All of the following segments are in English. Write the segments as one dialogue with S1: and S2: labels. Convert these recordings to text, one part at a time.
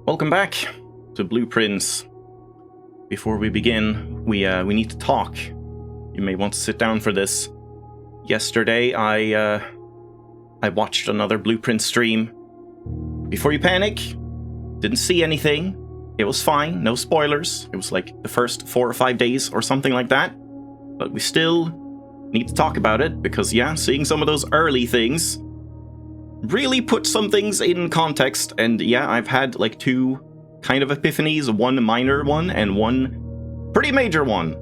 S1: Welcome back to Blueprints. Before we begin, we need to talk. You may want to sit down for this. Yesterday, I watched another Blueprint stream. Before you panic, didn't see anything. It was fine, no spoilers. It was like the first 4 or 5 days or something like that. But we still need to talk about it because, yeah, seeing some of those early things really put some things in context. And yeah, I've had like 2 kind of epiphanies, one minor one and one pretty major one.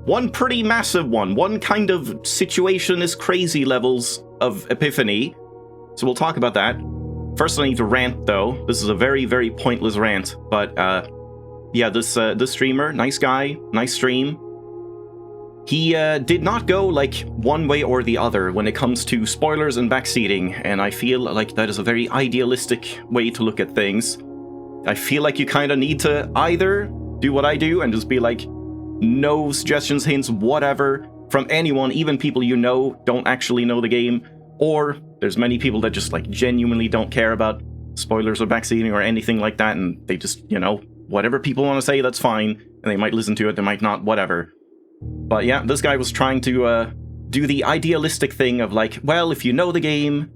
S1: One pretty massive one. One kind of situation is crazy levels of epiphany. So we'll talk about that. First I need to rant though. This is a very, very pointless rant. But yeah, this streamer, nice guy, nice stream. He did not go like one way or the other when it comes to spoilers and backseating, and I feel like that is a very idealistic way to look at things. I feel like you kind of need to either do what I do and just be like, no suggestions, hints, whatever, from anyone, even people you know don't actually know the game, or there's many people that just like genuinely don't care about spoilers or backseating or anything like that, and they just, you know, whatever people want to say, that's fine, and they might listen to it, they might not, whatever. But yeah, this guy was trying to do the idealistic thing of like, well, if you know the game,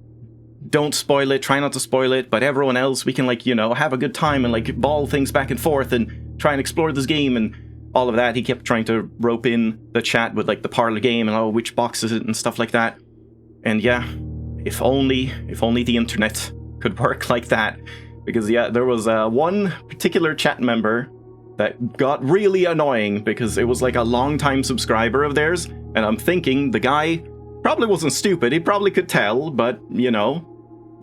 S1: don't spoil it, try not to spoil it, but everyone else, we can like, you know, have a good time and like ball things back and forth and try and explore this game and all of that. He kept trying to rope in the chat with like the parlor game and which box is it and stuff like that. And yeah, if only the internet could work like that. Because yeah, there was one particular chat member that got really annoying because it was like a long-time subscriber of theirs, and I'm thinking the guy probably wasn't stupid, he probably could tell, but, you know,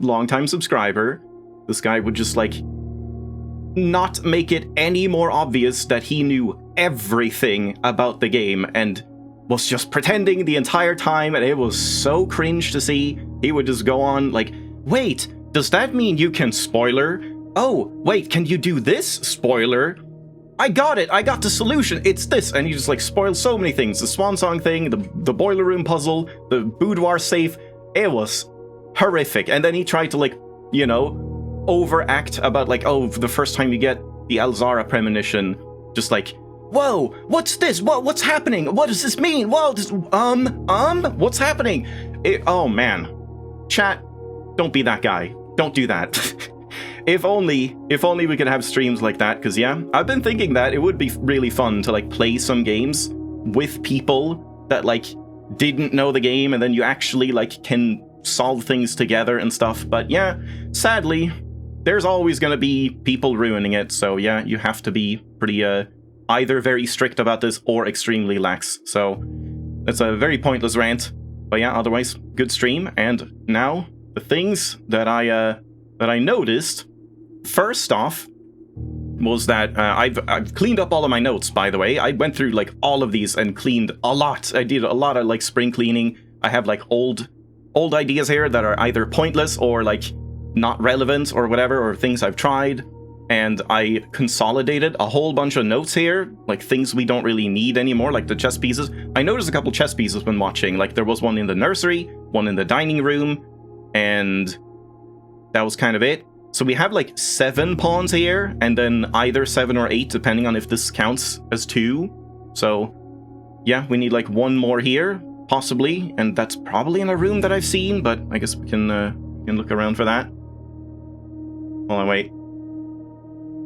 S1: long-time subscriber, this guy would just like not make it any more obvious that he knew everything about the game and was just pretending the entire time, and it was so cringe to see. He would just go on like, wait, does that mean you can spoiler? Oh, wait, can you do this? Spoiler. I got it, I got the solution, it's this, and he just like spoiled so many things. The swan song thing, the boiler room puzzle, the boudoir safe, it was horrific. And then he tried to like, you know, overact about like, oh, the first time you get the Alzara premonition, just like, whoa, what's this? What's happening? What does this mean? Whoa, this, what's happening? Oh man, chat, don't be that guy, don't do that. If only we could have streams like that, because yeah, I've been thinking that it would be really fun to like play some games with people that like didn't know the game, and then you actually like can solve things together and stuff. But yeah, sadly, there's always gonna be people ruining it, so yeah, you have to be pretty either very strict about this or extremely lax. So it's a very pointless rant, but yeah, otherwise good stream. And now the things that I noticed. First off, was that I've cleaned up all of my notes, by the way. I went through like all of these and cleaned a lot. I did a lot of like spring cleaning. I have like old ideas here that are either pointless or like not relevant or whatever, or things I've tried. And I consolidated a whole bunch of notes here, like things we don't really need anymore, like the chess pieces. I noticed a couple chess pieces when watching. Like there was one in the nursery, one in the dining room, and that was kind of it. So we have like 7 pawns here, and then either 7 or 8, depending on if this counts as 2. So yeah, we need like 1 more here, possibly, and that's probably in a room that I've seen, but I guess we can look around for that. Hold on, wait.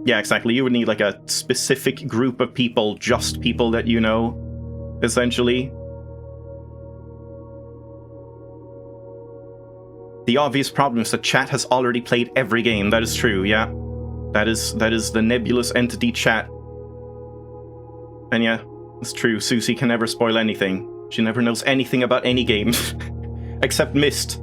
S1: Yeah, exactly. You would need like a specific group of people, just people that you know, essentially. The obvious problem is that chat has already played every game. That is true, yeah. That is the nebulous entity chat. And yeah, it's true. Susie can never spoil anything. She never knows anything about any game. Except Myst.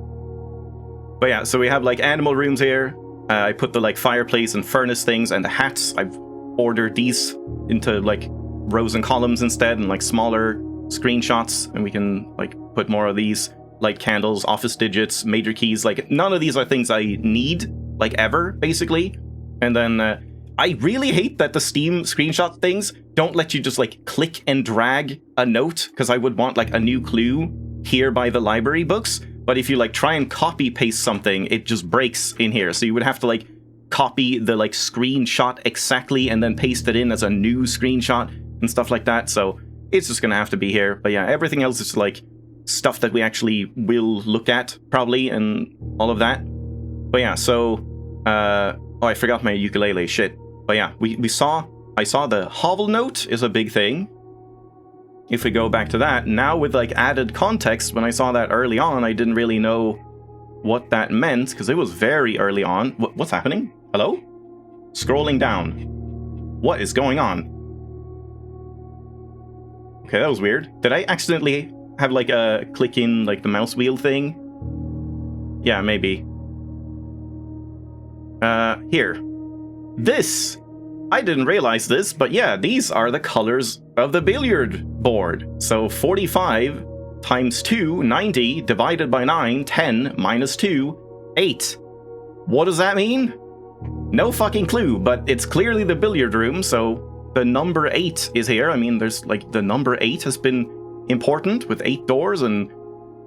S1: But yeah, so we have like animal rooms here. I put the like fireplace and furnace things and the hats. I've ordered these into like rows and columns instead, and like smaller screenshots. And we can like put more of these. Light candles, office digits, major keys, like none of these are things I need, like ever, basically. And then I really hate that the Steam screenshot things don't let you just like click and drag a note, because I would want like a new clue here by the library books. But if you like try and copy paste something, it just breaks in here. So you would have to like copy the like screenshot exactly and then paste it in as a new screenshot and stuff like that. So it's just gonna have to be here. But yeah, everything else is like stuff that we actually will look at probably and all of that. But yeah, so oh, I forgot my ukulele, shit. But yeah, I saw the hovel note is a big thing. If we go back to that, now with like added context, when I saw that early on, I didn't really know what that meant, because it was very early on. What's happening? Hello? Scrolling down. What is going on? Okay, that was weird. Did I accidentally have like a click in like the mouse wheel thing? Yeah, maybe. Here. This! I didn't realize this, but yeah, these are the colors of the billiard board. So 45 times 2, 90, divided by 9, 10, minus 2, 8. What does that mean? No fucking clue, but it's clearly the billiard room, so the number 8 is here. I mean, there's like, the number 8 has been important with 8 doors and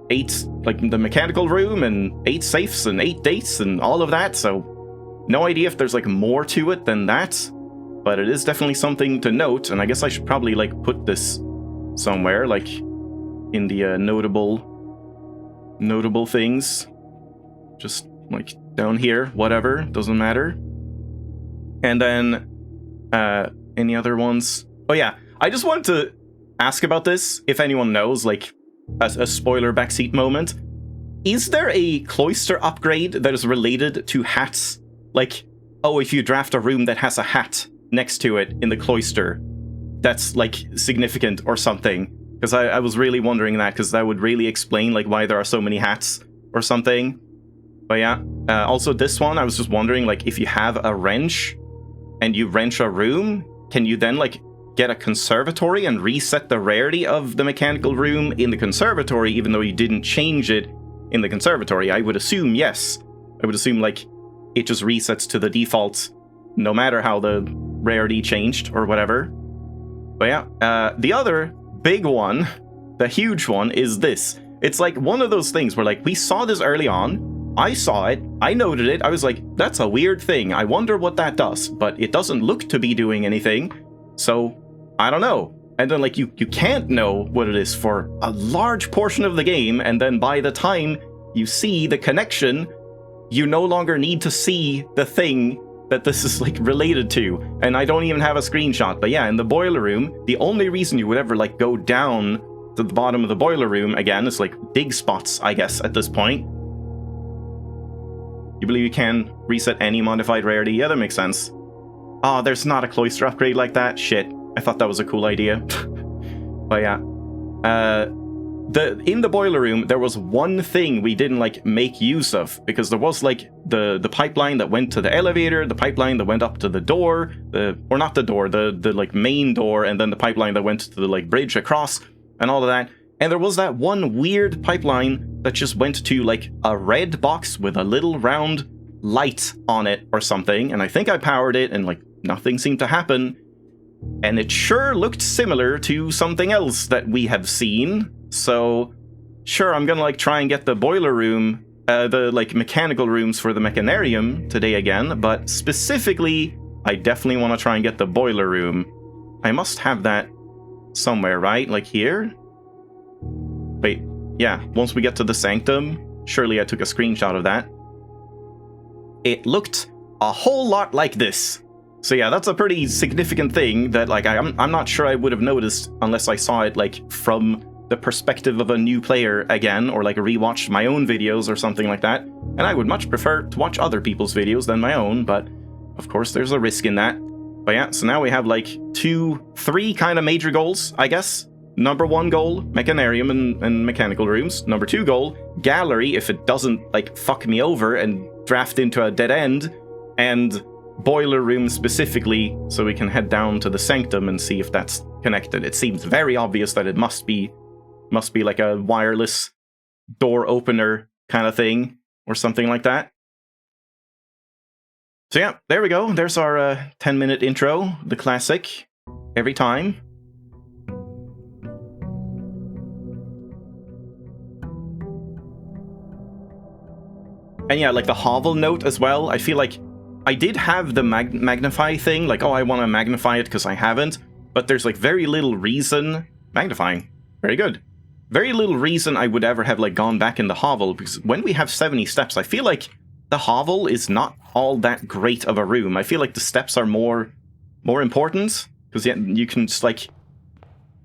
S1: 8, like the mechanical room and 8 safes and 8 dates and all of that, so no idea if there's like more to it than that. But it is definitely something to note, and I guess I should probably like put this somewhere, like in the notable things. Just like down here, whatever, doesn't matter. And then any other ones? Oh yeah, I just wanted to ask about this, if anyone knows, like a spoiler backseat moment. Is there a cloister upgrade that is related to hats? Like, oh, if you draft a room that has a hat next to it in the cloister, that's like significant or something, because I was really wondering that, because that would really explain like why there are so many hats or something. But yeah, also this one, I was just wondering, like, if you have a wrench and you wrench a room, can you then like get a conservatory and reset the rarity of the mechanical room in the conservatory, even though you didn't change it in the conservatory? I would assume yes. I would assume like it just resets to the default no matter how the rarity changed or whatever. But yeah, the other big one, the huge one, is this. It's like one of those things where like we saw this early on, I saw it, I noted it, I was like, that's a weird thing, I wonder what that does, but it doesn't look to be doing anything, so I don't know. And then like you can't know what it is for a large portion of the game, and then by the time you see the connection, you no longer need to see the thing that this is like related to. And I don't even have a screenshot, but yeah, in the boiler room, the only reason you would ever like go down to the bottom of the boiler room again is like dig spots, I guess, at this point. You believe you can reset any modified rarity? Yeah, that makes sense. Oh, there's not a cloister upgrade like that? Shit, I thought that was a cool idea. But yeah, in the boiler room, there was one thing we didn't like make use of, because there was like the pipeline that went to the elevator, the pipeline that went up to the door, or not the door, the like main door, and then the pipeline that went to the like bridge across and all of that. And there was that one weird pipeline that just went to like a red box with a little round light on it or something, and I think I powered it and like nothing seemed to happen. And it sure looked similar to something else that we have seen. So, sure, I'm gonna like try and get the boiler room, the like mechanical rooms for the mechanarium today again, but specifically, I definitely want to try and get the boiler room. I must have that somewhere, right? Like here? Wait, yeah, once we get to the sanctum, surely I took a screenshot of that. It looked a whole lot like this. So yeah, that's a pretty significant thing that like I'm not sure I would have noticed unless I saw it like from the perspective of a new player again, or like rewatched my own videos or something like that. And I would much prefer to watch other people's videos than my own, but of course there's a risk in that. But yeah, so now we have like 3 kind of major goals, I guess. Number 1 goal, mechanarium and mechanical rooms. Number 2 goal, gallery, if it doesn't like fuck me over and draft into a dead end. And boiler room specifically, so we can head down to the sanctum and see if that's connected. It seems very obvious that it must be like a wireless door opener kind of thing or something like that. So yeah, there we go. There's our 10-minute intro, the classic, every time. And yeah, like the hovel note as well, I feel like I did have the magnify thing, like, oh, I want to magnify it because I haven't, but there's like very little reason. Magnifying. Very good. Very little reason I would ever have like gone back in the hovel, because when we have 70 steps, I feel like the hovel is not all that great of a room. I feel like the steps are more important, because you can just like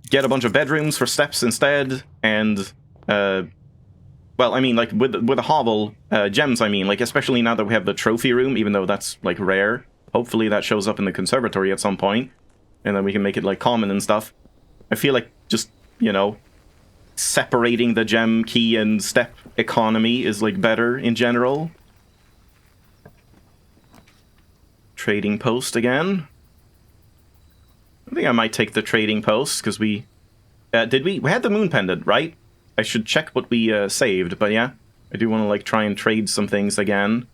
S1: get a bunch of bedrooms for steps instead, and well, I mean, like, with a hovel, gems, I mean, like, especially now that we have the trophy room, even though that's, like, rare. Hopefully that shows up in the conservatory at some point, and then we can make it, like, common and stuff. I feel like just, you know, separating the gem, key, and step economy is, like, better in general. Trading post again. I think I might take the trading post, because we had the moon pendant, right? I should check what we saved, but yeah, I do want to like try and trade some things again.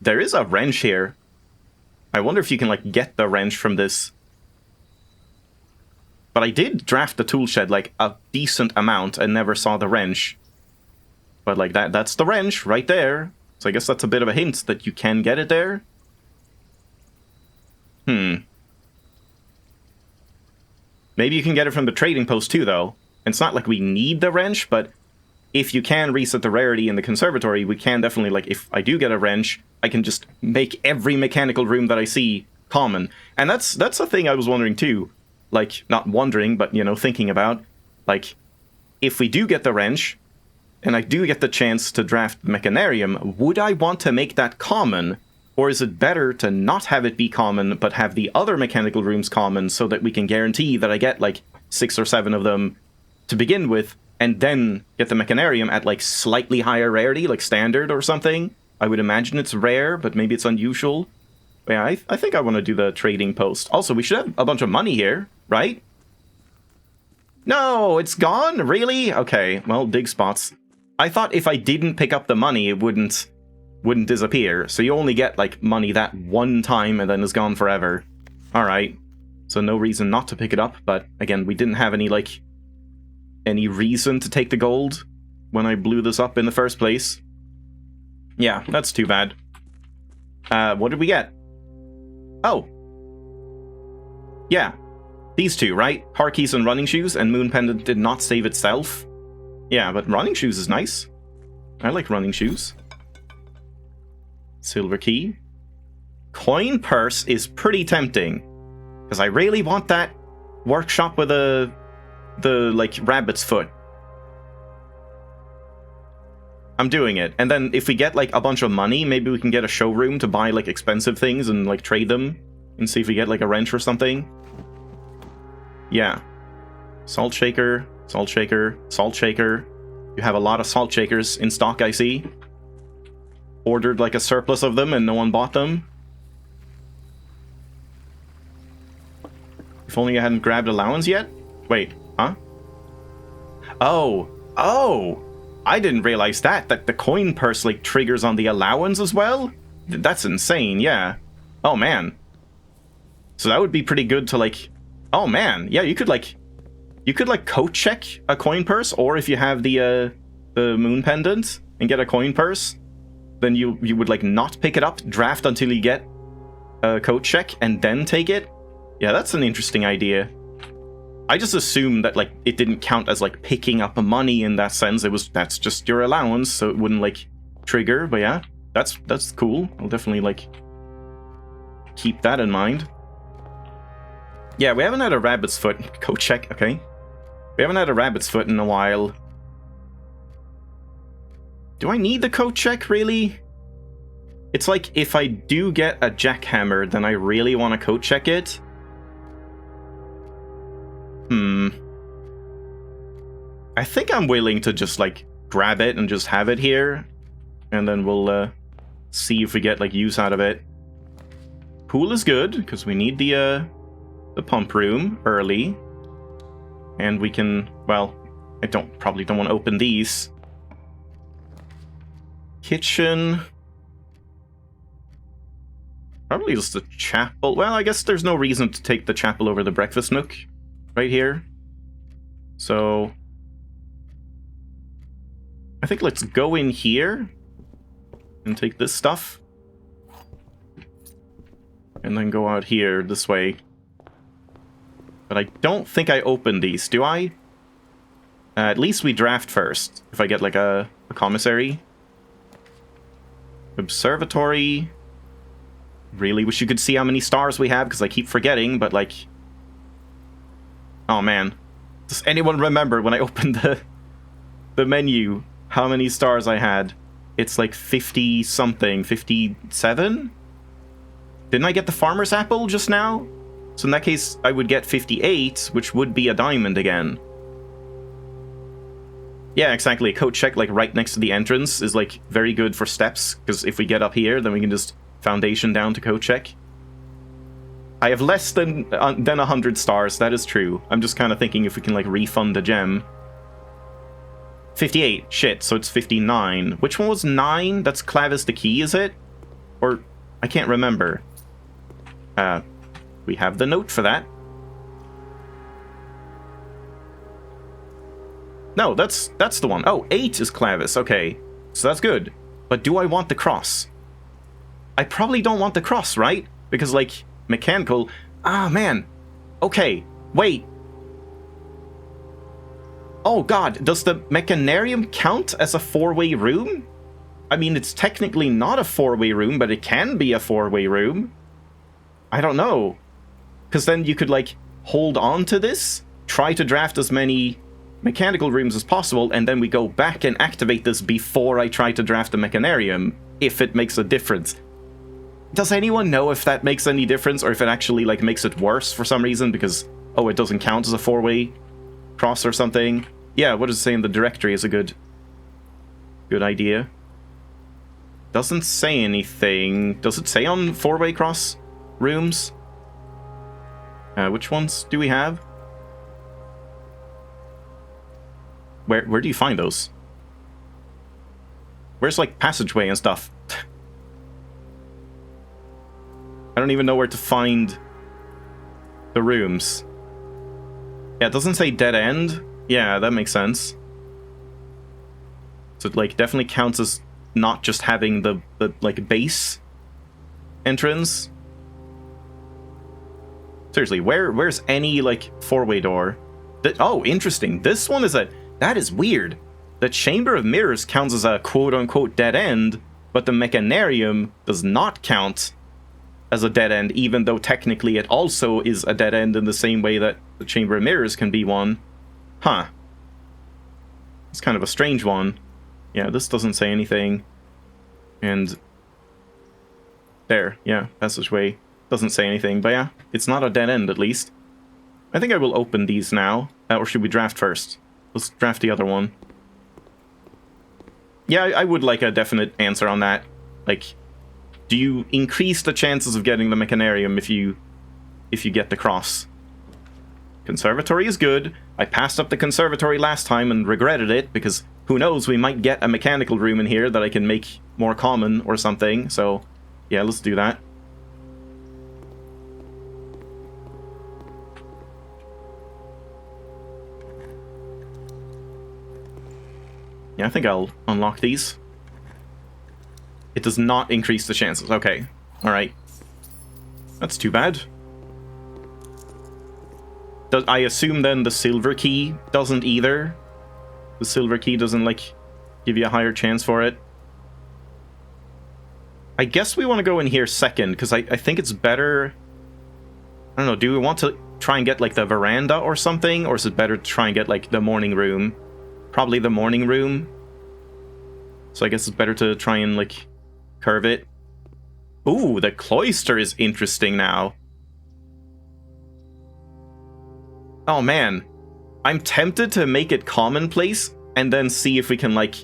S1: There is a wrench here. I wonder if you can like get the wrench from this. But I did draft the tool shed like a decent amount and never saw the wrench. But like that's the wrench right there. So I guess that's a bit of a hint that you can get it there. Maybe you can get it from the trading post too, though. It's not like we need the wrench, but if you can reset the rarity in the conservatory, we can definitely, like, if I do get a wrench, I can just make every mechanical room that I see common. And that's a thing I was wondering too. Like, not wondering, but, you know, thinking about. Like, if we do get the wrench, and I do get the chance to draft the mechanarium, would I want to make that common? Or is it better to not have it be common, but have the other mechanical rooms common, so that we can guarantee that I get, like, 6 or 7 of them to begin with, and then get the mechanarium at, like, slightly higher rarity, like standard or something? I would imagine it's rare, but maybe it's unusual. But yeah, I think I want to do the trading post. Also, we should have a bunch of money here, right? No, it's gone? Really? Okay, well, dig spots. I thought if I didn't pick up the money, it wouldn't disappear. So you only get, like, money that one time and then it's gone forever. Alright. So no reason not to pick it up, but again, we didn't have any, like, any reason to take the gold when I blew this up in the first place. Yeah, that's too bad. What did we get? Oh. Yeah. These two, right? Car keys and running shoes, and Moon Pendant did not save itself. Yeah, but running shoes is nice. I like running shoes. Silver key. Coin purse is pretty tempting, because I really want that workshop with the like rabbit's foot. I'm doing it. And then if we get like a bunch of money, maybe we can get a showroom to buy like expensive things and like trade them and see if we get like a wrench or something. Yeah. Salt shaker, salt shaker, salt shaker. You have a lot of salt shakers in stock, I see. Ordered like a surplus of them and no one bought them. If only I hadn't grabbed allowance yet? Wait, huh? Oh, I didn't realize that the coin purse like triggers on the allowance as well? That's insane, yeah. Oh man. So that would be pretty good to like, oh man, yeah, you could like coat check a coin purse, or if you have the moon pendant and get a coin purse, then you would like not pick it up, draft until you get a coat check and then take it. Yeah, that's an interesting idea. I just assumed that like it didn't count as like picking up money in that sense. That's just your allowance, so it wouldn't like trigger. But yeah, that's cool. I'll definitely like keep that in mind. Yeah, we haven't had a rabbit's foot. Coat check, okay. We haven't had a rabbit's foot in a while. Do I need the coat check, really? It's like, if I do get a jackhammer, then I really want to coat check it. I think I'm willing to just, like, grab it and just have it here. And then we'll, see if we get, like, use out of it. Pool is good, because we need the pump room early. And we can, well, I probably don't want to open these. Kitchen. Probably just the chapel. Well, I guess there's no reason to take the chapel over the breakfast nook right here. So I think let's go in here and take this stuff. And then go out here this way. But I don't think I opened these, do I? At least we draft first, if I get like a commissary. Observatory. Really wish you could see how many stars we have, because I keep forgetting, but like... Oh man. Does anyone remember when I opened the menu, how many stars I had? It's like 50-something, 57? Didn't I get the farmer's apple just now? So in that case, I would get 58, which would be a diamond again. Yeah, exactly. A coat check, like, right next to the entrance is, like, very good for steps, because if we get up here, then we can just foundation down to coat check. I have less than 100 stars, that is true. I'm just kind of thinking if we can, like, refund the gem. 58. Shit, so it's 59. Which one was 9? That's Clavis the Key, is it? Or, I can't remember. We have the note for that. No, that's the one. Oh, 8 is Clavis. Okay, so that's good. But do I want the cross? I probably don't want the cross, right? Because, like, mechanical... Ah, man. Okay, wait. Oh, God. Does the mechanarium count as a 4-way room? I mean, it's technically not a 4-way room, but it can be a 4-way room. I don't know. Because then you could, like, hold on to this, try to draft as many mechanical rooms as possible, and then we go back and activate this before I try to draft the mechanarium, if it makes a difference. Does anyone know if that makes any difference, or if it actually, like, makes it worse for some reason, because, oh, it doesn't count as a 4-way cross or something? Yeah, what does it say in the directory is a good idea. Doesn't say anything. Does it say on 4-way cross rooms? Which ones do we have? Where do you find those? Where's, like, passageway and stuff? I don't even know where to find the rooms. Yeah, it doesn't say dead end. Yeah, that makes sense. So it, like, definitely counts as not just having the like, base entrance. Seriously, where's any, like, 4-way door? Oh, interesting. This one is that is weird. The Chamber of Mirrors counts as a quote-unquote dead end, but the Mechanarium does not count as a dead end, even though technically it also is a dead end in the same way that the Chamber of Mirrors can be one. Huh. It's kind of a strange one. Yeah, this doesn't say anything. And there, yeah, passageway doesn't say anything, but yeah, it's not a dead end at least. I think I will open these now, or should we draft first? Let's draft the other one. Yeah, I would like a definite answer on that. Like, do you increase the chances of getting the Mechanarium if you get the cross? Conservatory is good. I passed up the conservatory last time and regretted it, because who knows, we might get a mechanical room in here that I can make more common or something, so yeah, let's do that. Yeah, I think I'll unlock these. It does not increase the chances. Okay. Alright. That's too bad. I assume then the silver key doesn't either. The silver key doesn't, like, give you a higher chance for it. I guess we want to go in here second, because I think it's better... I don't know, do we want to try and get, like, the veranda or something? Or is it better to try and get, like, the morning room? Probably the morning room. So I guess it's better to try and, like, curve it. Ooh, the cloister is interesting now. Oh, man. I'm tempted to make it commonplace and then see if we can, like,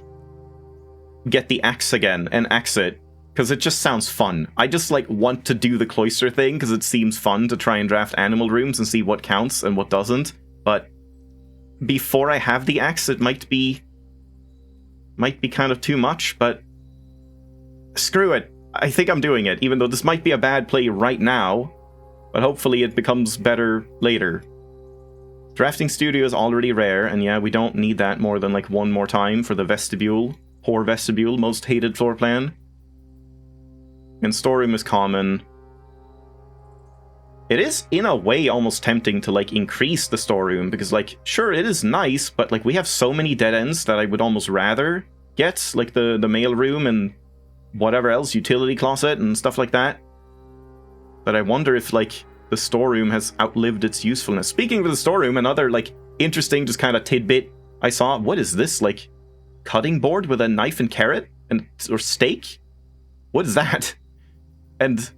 S1: get the axe again and axe it. Because it just sounds fun. I just, like, want to do the cloister thing because it seems fun to try and draft animal rooms and see what counts and what doesn't. But before I have the axe, it might be kind of too much, but screw it. I think I'm doing it, even though this might be a bad play right now, but hopefully it becomes better later. Drafting studio is already rare, and yeah, we don't need that more than, like, one more time for the vestibule. Poor vestibule, most hated floor plan. And storeroom is common. It is, in a way, almost tempting to, like, increase the storeroom, because, like, sure, it is nice, but, like, we have so many dead ends that I would almost rather get, like, the mail room and whatever else, utility closet and stuff like that. But I wonder if, like, the storeroom has outlived its usefulness. Speaking of the storeroom, another, like, interesting just kind of tidbit I saw. What is this, like, cutting board with a knife and carrot? Or steak? What is that? And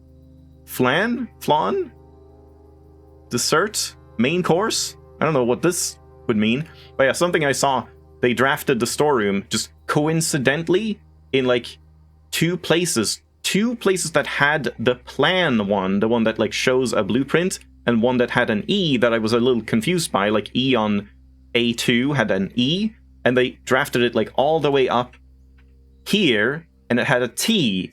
S1: flan? Dessert? Main course? I don't know what this would mean. But yeah, something I saw, they drafted the storeroom just coincidentally in like two places that had the plan one, the one that like shows a blueprint, and one that had an E that I was a little confused by, like E on A2 had an E, and they drafted it like all the way up here, and it had a T,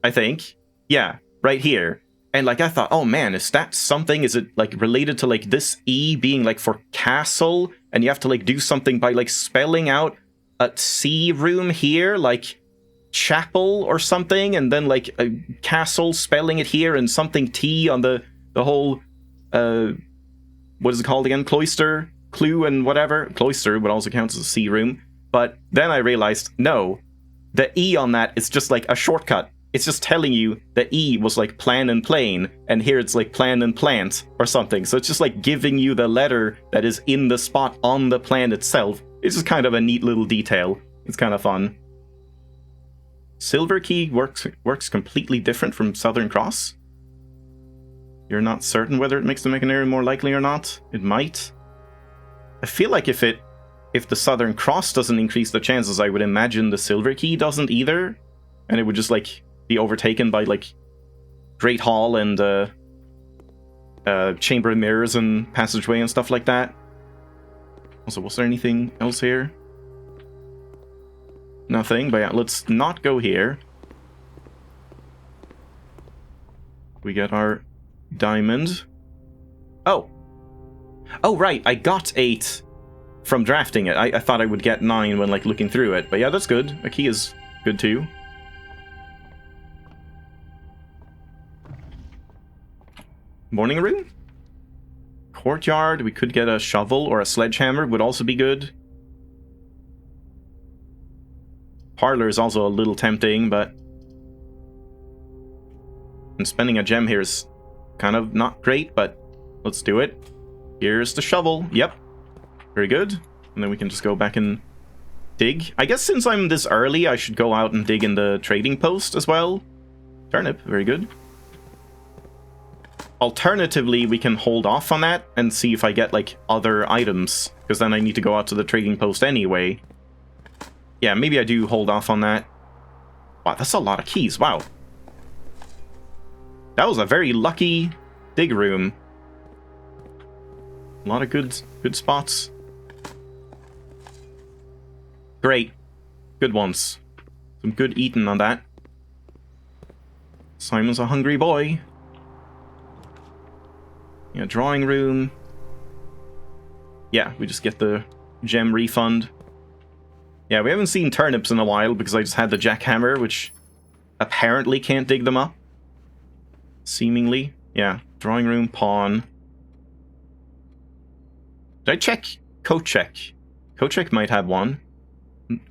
S1: I think. Yeah, right here. And, like, I thought, oh, man, is that something? Is it, like, related to, like, this E being, like, for castle? And you have to, like, do something by, like, spelling out a C room here, like, chapel or something, and then, like, a castle, spelling it here, and something T on the whole, what is it called again? Cloister? Clue and whatever? Cloister would also count as a C room. But then I realized, no, the E on that is just, like, a shortcut. It's just telling you that E was like plan and plane, and here it's like plan and plant or something. So it's just like giving you the letter that is in the spot on the plan itself. It's just kind of a neat little detail. It's kind of fun. Silver Key works completely different from Southern Cross. You're not certain whether it makes the Mechanarium more likely or not. It might. I feel like if the Southern Cross doesn't increase the chances, I would imagine the Silver Key doesn't either. And it would just like be overtaken by like Great Hall and Chamber of Mirrors and Passageway and stuff like that. Also, was there anything else here? Nothing, but yeah, let's not go here. We get our diamond. Oh, right, I got 8 from drafting it. I thought I would get 9 when like looking through it, but yeah, that's good. A key is good too. Morning room? Courtyard, we could get a shovel or a sledgehammer, would also be good. Parlor is also a little tempting, but... And spending a gem here is kind of not great, but let's do it. Here's the shovel, yep. Very good. And then we can just go back and dig. I guess since I'm this early, I should go out and dig in the trading post as well. Turnip, very good. Alternatively, we can hold off on that and see if I get, like, other items. Because then I need to go out to the trading post anyway. Yeah, maybe I do hold off on that. Wow, that's a lot of keys, wow. That was a very lucky dig room. A lot of good spots. Great. Good ones. Some good eating on that. Simon's a hungry boy. Yeah, drawing room. Yeah, we just get the gem refund. Yeah, we haven't seen turnips in a while because I just had the jackhammer, which apparently can't dig them up. Seemingly. Yeah, drawing room, pawn. Did I check Kochek? Kochek might have one.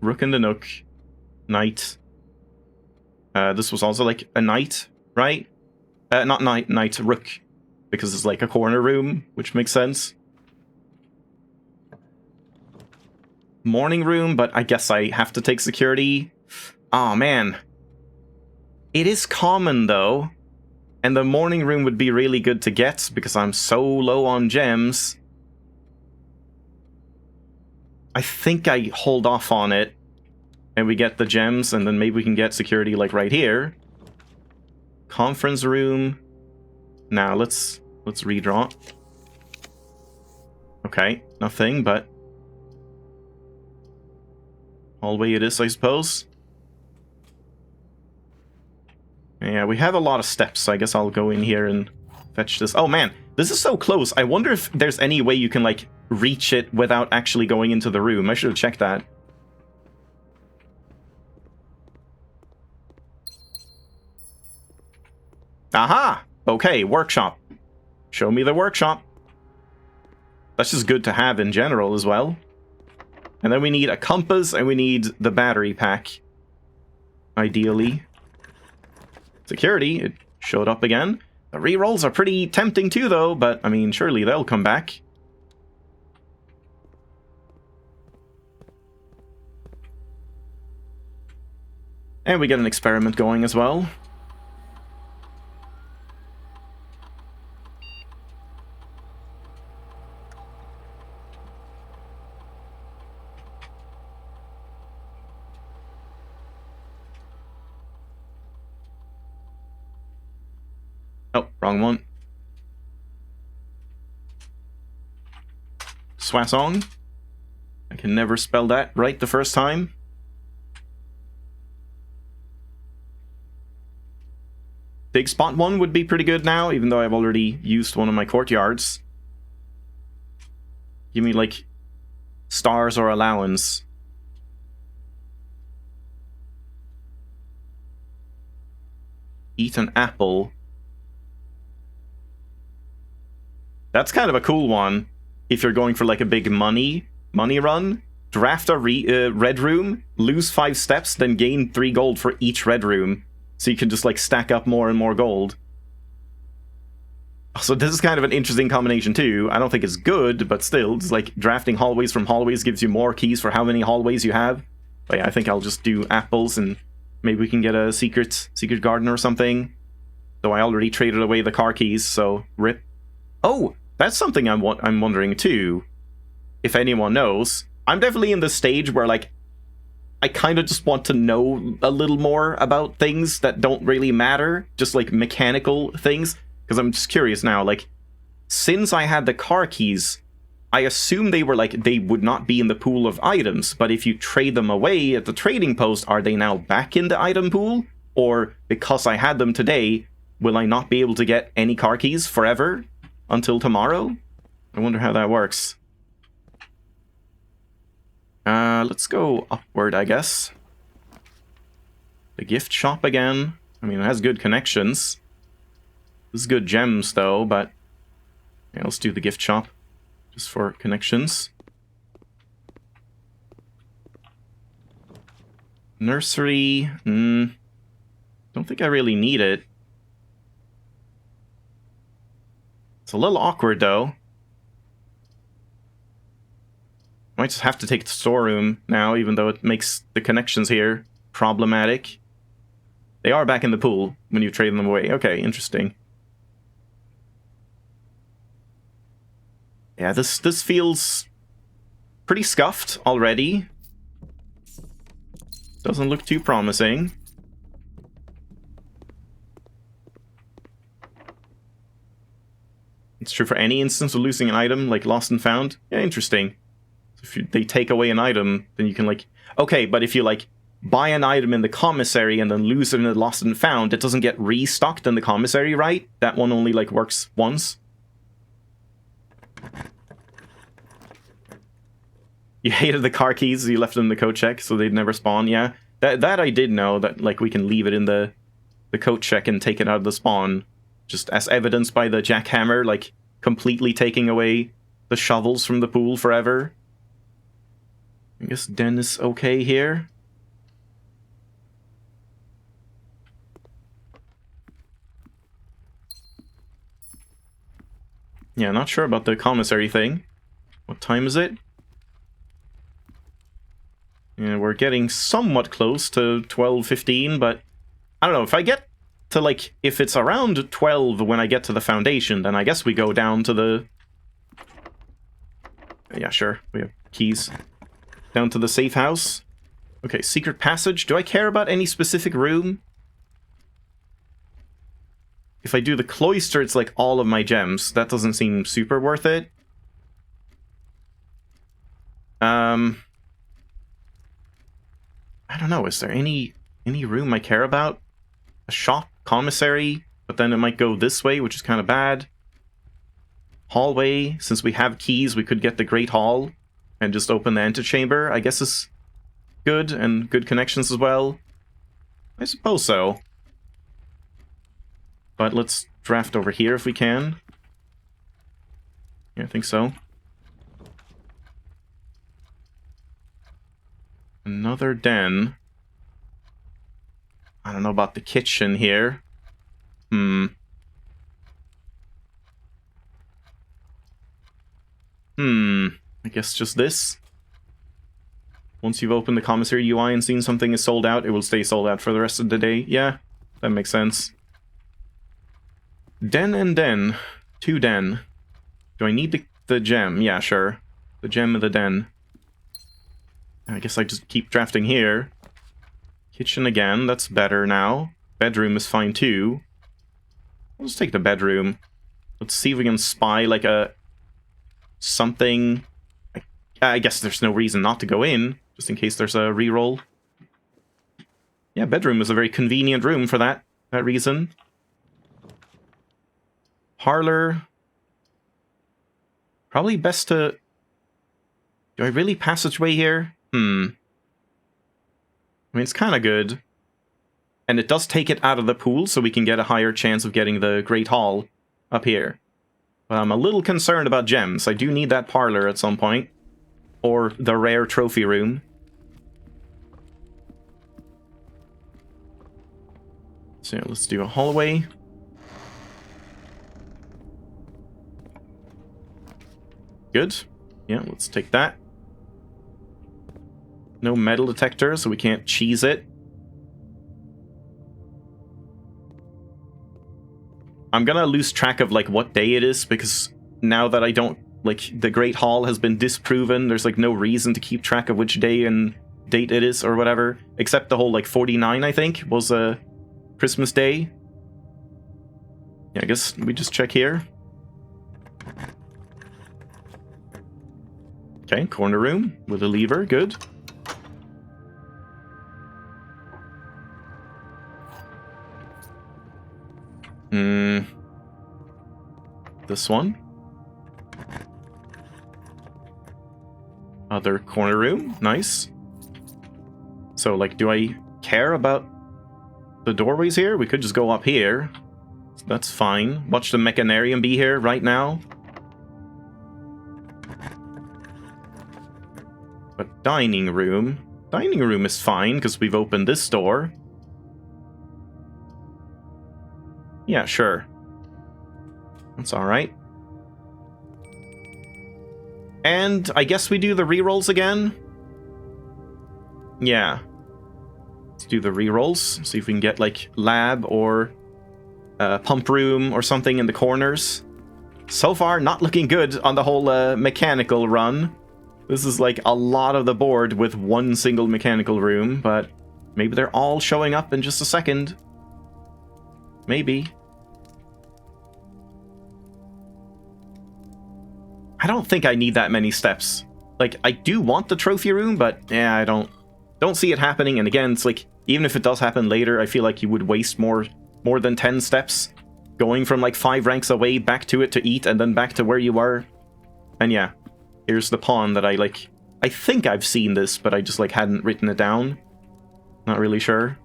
S1: Rook and the Nook. Knight. This was also like a knight, right? Not knight, rook. Because it's like a corner room, which makes sense. Morning room, but I guess I have to take security. Aw, man. It is common, though. And the morning room would be really good to get, because I'm so low on gems. I think I hold off on it, and we get the gems, and then maybe we can get security, like, right here. Conference room. Now, let's redraw. Okay, nothing, but... hallway it is, I suppose. Yeah, we have a lot of steps, so I guess I'll go in here and fetch this. Oh man, this is so close. I wonder if there's any way you can, like, reach it without actually going into the room. I should have checked that. Aha! Okay, workshop. Show me the workshop. That's just good to have in general as well. And then we need a compass, and we need the battery pack. Ideally. Security, it showed up again. The rerolls are pretty tempting too, though, but, I mean, surely they'll come back. And we get an experiment going as well. Oh, wrong one. Swasong. I can never spell that right the first time. Big spot one would be pretty good now, even though I've already used one of my courtyards. Give me, like, stars or allowance. Eat an apple. That's kind of a cool one. If you're going for like a big money run, draft a red room, lose 5 steps, then gain 3 gold for each red room. So you can just like stack up more and more gold. So this is kind of an interesting combination too. I don't think it's good, but still, it's like drafting hallways from hallways gives you more keys for how many hallways you have. But yeah, I think I'll just do apples and maybe we can get a secret garden or something. Though I already traded away the car keys, so rip. Oh! That's something I'm wondering too, if anyone knows. I'm definitely in the stage where, like, I kind of just want to know a little more about things that don't really matter, just like mechanical things, because I'm just curious now, like, since I had the car keys, I assume they were, like, they would not be in the pool of items, but if you trade them away at the trading post, are they now back in the item pool? Or, because I had them today, will I not be able to get any car keys forever? Until tomorrow? I wonder how that works. Let's go upward, I guess. The gift shop again. I mean, it has good connections. This is good gems, though, but... yeah, let's do the gift shop. Just for connections. Nursery... don't think I really need it. It's a little awkward, though. Might just have to take the storeroom now, even though it makes the connections here problematic. They are back in the pool when you trade them away. Okay, interesting. Yeah, this feels pretty scuffed already. Doesn't look too promising. It's true for any instance of losing an item, like lost and found. Yeah, interesting. So if they take away an item, then you can, like... okay, but if you, like, buy an item in the commissary and then lose it in the lost and found, it doesn't get restocked in the commissary, right? That one only, like, works once. You hated the car keys, you left them in the coat check, so they'd never spawn, yeah. That I did know, that, like, we can leave it in the coat check and take it out of the spawn. Just as evidenced by the jackhammer, like, completely taking away the shovels from the pool forever. I guess Den is okay here. Yeah, not sure about the commissary thing. What time is it? Yeah, we're getting somewhat close to 12:15, but I don't know, if I get to, like, if it's around 12 when I get to the foundation, then I guess we go down to the... yeah, sure, we have keys. Down to the safe house. Okay, secret passage. Do I care about any specific room? If I do the cloister, it's like all of my gems. That doesn't seem super worth it. I don't know, is there any room I care about? A shop? Commissary? But then it might go this way, which is kind of bad. Hallway. Since we have keys, we could get the Great Hall and just open the antechamber. I guess is good, and good connections as well. I suppose so. But let's draft over here if we can. Yeah, I think so. Another den. I don't know about the kitchen here. I guess just this. Once you've opened the commissary UI and seen something is sold out, it will stay sold out for the rest of the day. Yeah, that makes sense. Den and den. 2 den. Do I need the gem? Yeah, sure. The gem of the den. I guess I just keep drafting here. Kitchen again, that's better now. Bedroom is fine too. I'll just take the bedroom. Let's see if we can spy like a... something. I guess there's no reason not to go in, just in case there's a reroll. Yeah, bedroom is a very convenient room for that reason. Parlor. Probably best to... Do I really passageway here? I mean, it's kind of good. And it does take it out of the pool, so we can get a higher chance of getting the Great Hall up here. But I'm a little concerned about gems. I do need that parlor at some point. Or the rare trophy room. So yeah, let's do a hallway. Good. Yeah, let's take that. No metal detector, so we can't cheese it. I'm gonna lose track of, like, what day it is, because now that I don't... Like, the Great Hall has been disproven, there's, like, no reason to keep track of which day and date it is, or whatever. Except the whole, like, 49, I think, was a Christmas Day. Yeah, I guess we just check here. Okay, corner room with a lever, good. This one. Other corner room, nice. So, like, do I care about the doorways here? We could just go up here. That's fine. Watch the mechanarium be here right now. But dining room. Dining room is fine, because we've opened this door. Yeah, sure. That's alright. And I guess we do the rerolls again? Yeah. Let's do the rerolls. See if we can get, like, lab or pump room or something in the corners. So far, not looking good on the whole mechanical run. This is, like, a lot of the board with one single mechanical room, but maybe they're all showing up in just a second. Maybe. I don't think I need that many steps. Like, I do want the trophy room, but yeah, I don't see it happening. And again, it's like, even if it does happen later, I feel like you would waste more than 10 steps going from like 5 ranks away back to it to eat and then back to where you were. And yeah, here's the pawn that I think I've seen this, but I just like hadn't written it down. Not really sure.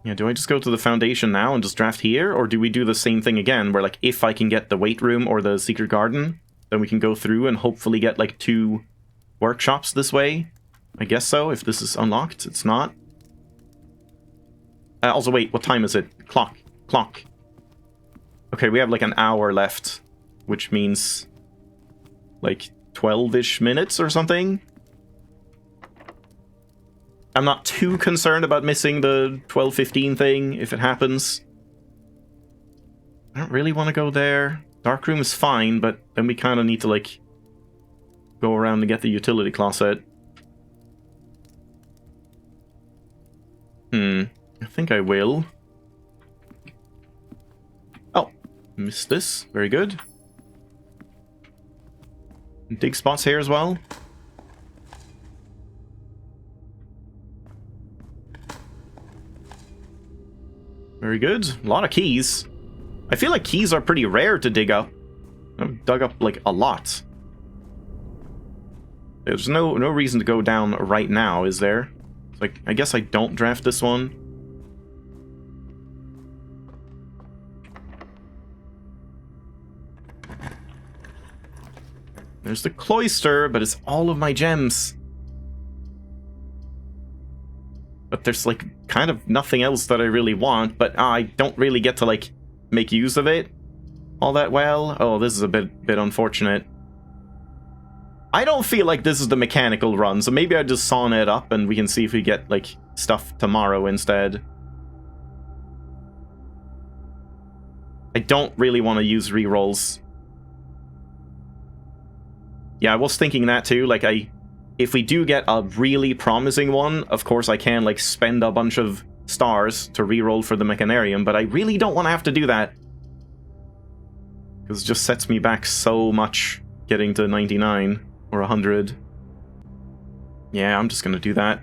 S1: Yeah, do I just go to the foundation now and just draft here? Or do we do the same thing again, where, like, if I can get the weight room or the secret garden, then we can go through and hopefully get, like, 2 workshops this way? I guess so, if this is unlocked. It's not. Also, wait, what time is it? Clock. Okay, we have, like, an hour left, which means, like, 12-ish minutes or something? I'm not too concerned about missing the 12:15 thing, if it happens. I don't really want to go there. Dark room is fine, but then we kind of need to, like, go around and get the utility closet. I think I will. Oh, missed this. Very good. Dig spots here as well. Very good. A lot of keys. I feel like keys are pretty rare to dig up. I've dug up, like, a lot. There's no reason to go down right now, is there? Like, I guess I don't draft this one. There's the cloister, but it's all of my gems. But there's, like, kind of nothing else that I really want, but I don't really get to, like, make use of it all that well. Oh, this is a bit unfortunate. I don't feel like this is the mechanical run, so maybe I just sawn it up and we can see if we get, like, stuff tomorrow instead. I don't really want to use rerolls. Yeah, I was thinking that too. Like, if we do get a really promising one, of course I can, like, spend a bunch of stars to reroll for the Mechanarium, but I really don't want to have to do that. Because it just sets me back so much getting to 99 or 100. Yeah, I'm just gonna do that.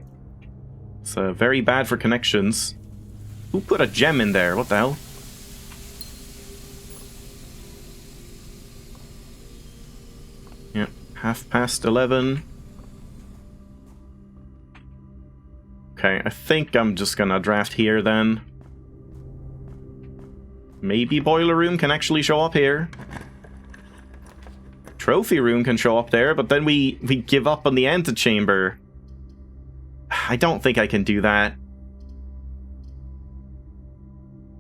S1: It's very bad for connections. Who put a gem in there? What the hell? Yeah, 11:30. Okay, I think I'm just gonna draft here then. Maybe Boiler Room can actually show up here. Trophy Room can show up there, but then we give up on the Antechamber. I don't think I can do that.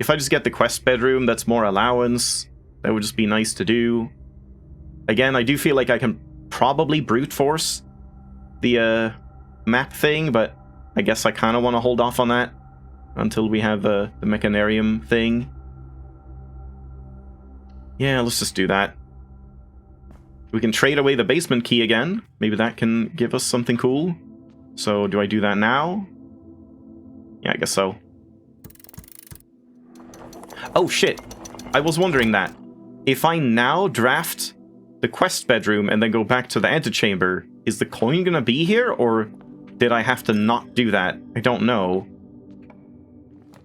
S1: If I just get the Quest Bedroom, that's more allowance. That would just be nice to do. Again, I do feel like I can probably brute force the map thing, but I guess I kind of want to hold off on that until we have the Mechanarium thing. Yeah, let's just do that. We can trade away the basement key again. Maybe that can give us something cool. So, do I do that now? Yeah, I guess so. Oh, shit. I was wondering that. If I now draft the Quest Bedroom and then go back to the Antechamber, is the coin gonna be here, or did I have to not do that? I don't know.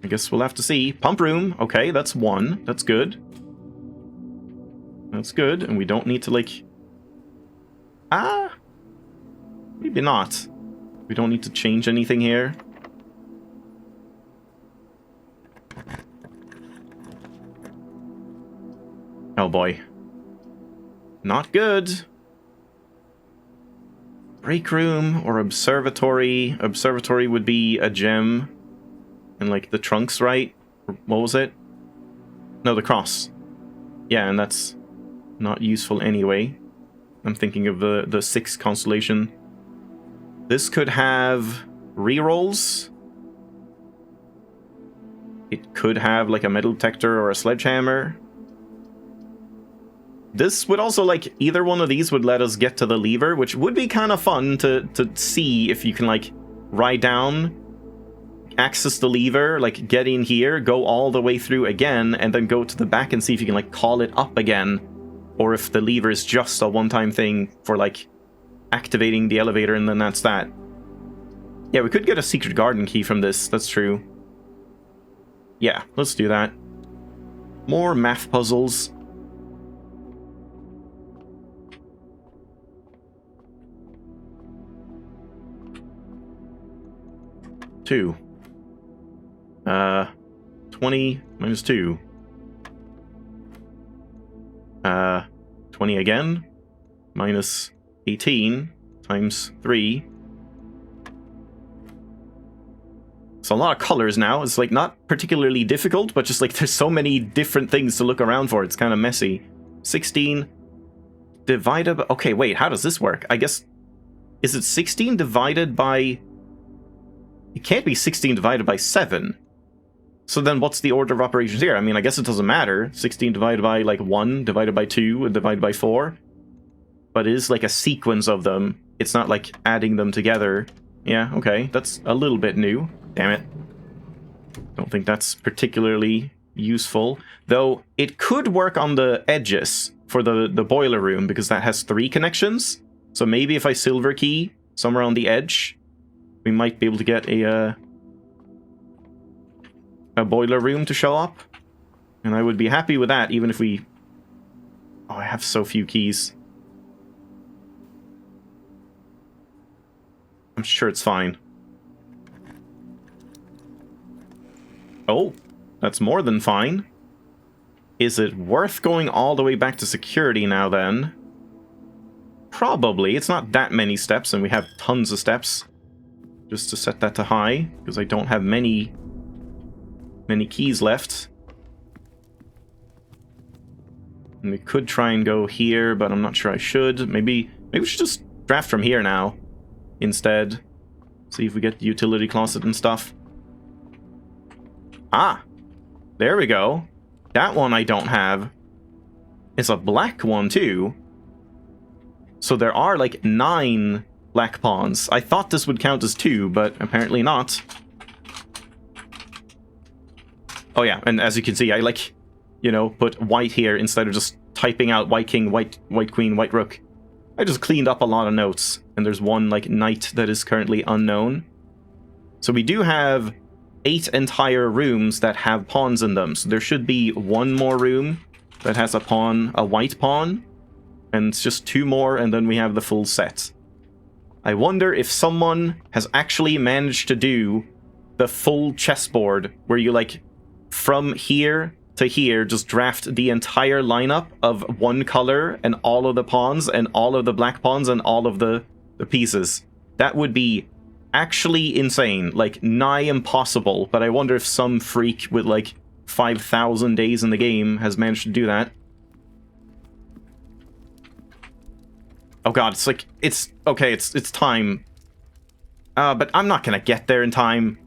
S1: I guess we'll have to see. Pump Room. Okay, that's 1. That's good. That's good, and we don't need to, like... Maybe not. We don't need to change anything here. Oh boy. Not good. Break Room or Observatory. Observatory would be a gem. And, like, the trunks, right? What was it? No, the cross. Yeah, and that's not useful anyway. I'm thinking of the 6th constellation. This could have rerolls. It could have, like, a metal detector or a sledgehammer. This would also, like, either one of these would let us get to the lever, which would be kind of fun to see if you can, like, ride down, access the lever, like, get in here, go all the way through again, and then go to the back and see if you can, like, call it up again. Or if the lever is just a one-time thing for, like, activating the elevator and then that's that. Yeah, we could get a secret garden key from this, that's true. Yeah, let's do that. More math puzzles. Two. 20 minus 2. 20 again. Minus 18 times 3. It's a lot of colors now. It's, like, not particularly difficult, but just, like, there's so many different things to look around for. It's kind of messy. 16 divided by... Okay, wait, how does this work? I guess... Is it 16 divided by... It can't be 16 divided by 7. So then what's the order of operations here? I mean, I guess it doesn't matter. 16 divided by, like, 1, divided by 2, and divided by 4. But it is, like, a sequence of them. It's not, like, adding them together. Yeah, okay. That's a little bit new. Damn it. Don't think that's particularly useful. Though, it could work on the edges for the boiler room, because that has 3 connections. So maybe if I silver key somewhere on the edge, we might be able to get a boiler room to show up. And I would be happy with that, even if we... Oh, I have so few keys. I'm sure it's fine. Oh, that's more than fine. Is it worth going all the way back to security now, then? probably. It's not that many steps, and we have tons of steps. Just to set that to high, because I don't have many keys left. And we could try and go here, but I'm not sure I should. Maybe we should just draft from here now instead. See if we get the utility closet and stuff. Ah! There we go. That one I don't have. It's a black one too. So there are like 9 black pawns. I thought this would count as 2, but apparently not. Oh yeah, and as you can see, I put white here instead of just typing out white king, white queen, white rook. I just cleaned up a lot of notes, and there's one knight that is currently unknown. So we do have 8 entire rooms that have pawns in them. So there should be 1 more room that has a white pawn, and it's just 2 more, and then we have the full set. I wonder if someone has actually managed to do the full chessboard, where you, from here to here, just draft the entire lineup of 1 color, and all of the pawns, and all of the black pawns, and all of the pieces. That would be actually insane. Nigh impossible, but I wonder if some freak with, 5,000 days in the game has managed to do that. Oh god, it's time. But I'm not gonna get there in time.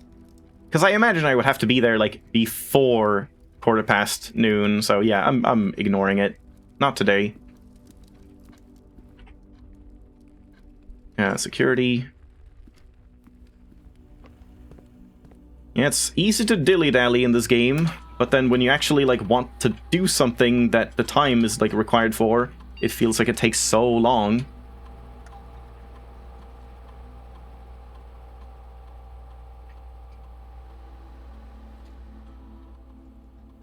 S1: Because I imagine I would have to be there, before 1:15 noon, so yeah, I'm ignoring it. Not today. Security. Yeah, it's easy to dilly-dally in this game, but then when you actually, want to do something that the time is, required for, it feels like it takes so long.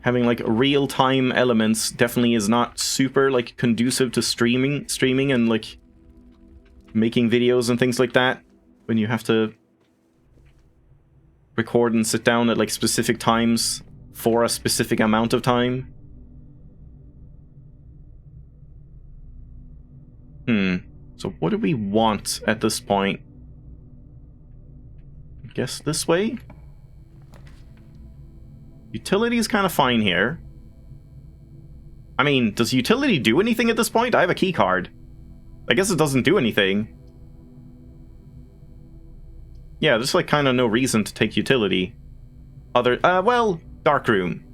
S1: Having, real-time elements definitely is not super, conducive to streaming and, making videos and things like that. When you have to record and sit down at, specific times for a specific amount of time. So what do we want at this point? I guess this way? Utility is kind of fine here. I mean, does utility do anything at this point? I have a key card. I guess it doesn't do anything. Yeah, there's kind of no reason to take utility. Well, dark room.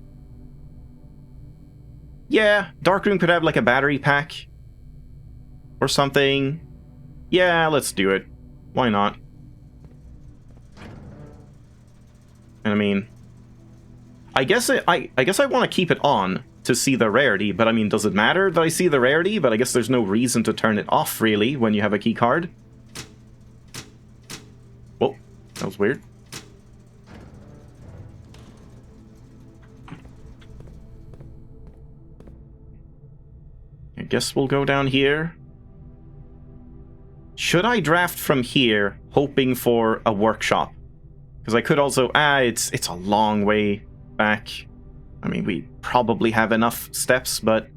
S1: Yeah, dark room could have a battery pack. Or something. Yeah, let's do it. Why not? And I mean, I guess I want to keep it on to see the rarity, but I mean, does it matter that I see the rarity? But I guess there's no reason to turn it off, really, when you have a key card. Whoa, that was weird. I guess we'll go down here. Should I draft from here, hoping for a workshop? Because I could also... it's a long way back. I mean, we probably have enough steps, but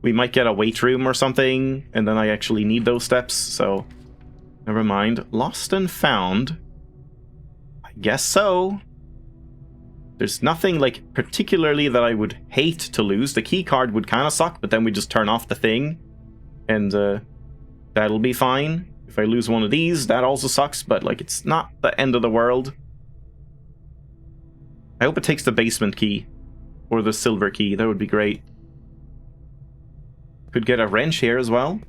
S1: we might get a wait room or something, and then I actually need those steps, so never mind. Lost and found. I guess so. There's nothing, particularly that I would hate to lose. The key card would kind of suck, but then we just turn off the thing, and that'll be fine. If I lose one of these, that also sucks, but, it's not the end of the world. I hope it takes the basement key. Or the silver key. That would be great. Could get a wrench here as well.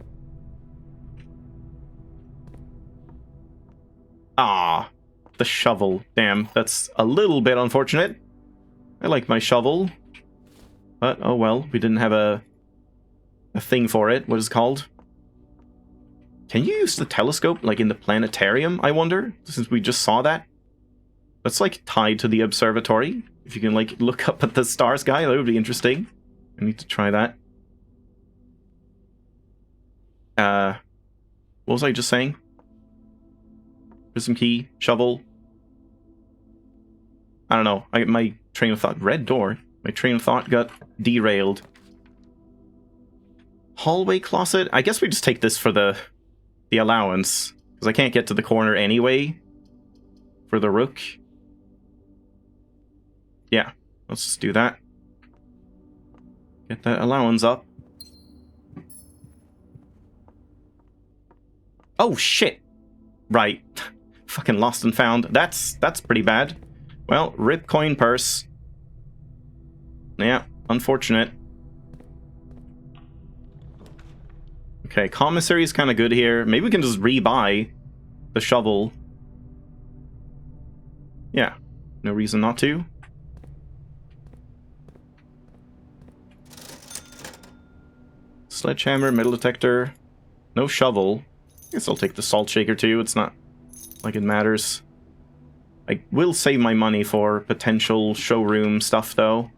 S1: Ah, the shovel. Damn, that's a little bit unfortunate. I like my shovel. But, oh well, we didn't have a thing for it. What is it called? Can you use the telescope, in the planetarium, I wonder? Since we just saw that. That's, tied to the observatory. If you can, look up at the star sky, that would be interesting. I need to try that. What was I just saying? Prism key, shovel. I don't know. My train of thought... Red door? My train of thought got derailed. Hallway closet? I guess we just take this for the allowance. Because I can't get to the corner anyway. For the rook. Yeah, let's just do that. Get that allowance up. Oh, shit! Right. Fucking lost and found. That's pretty bad. Well, rip coin purse. Yeah, unfortunate. Okay, commissary is kind of good here. Maybe we can just rebuy the shovel. Yeah, no reason not to. Sledgehammer, metal detector. No shovel. I guess I'll take the salt shaker too. It's not like it matters. I will save my money for potential showroom stuff though.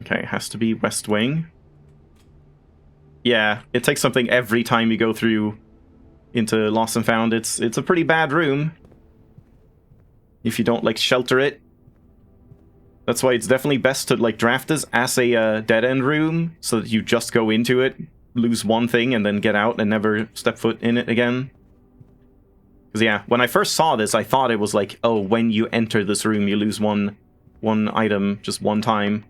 S1: Okay, has to be West Wing. Yeah, it takes something every time you go through into Lost and Found. It's a pretty bad room. If you don't, like, shelter it. That's why it's definitely best to, like, draft this as a dead-end room, so that you just go into it, lose one thing, and then get out and never step foot in it again. Because, yeah, when I first saw this, I thought it was like, oh, when you enter this room, you lose one item just one time.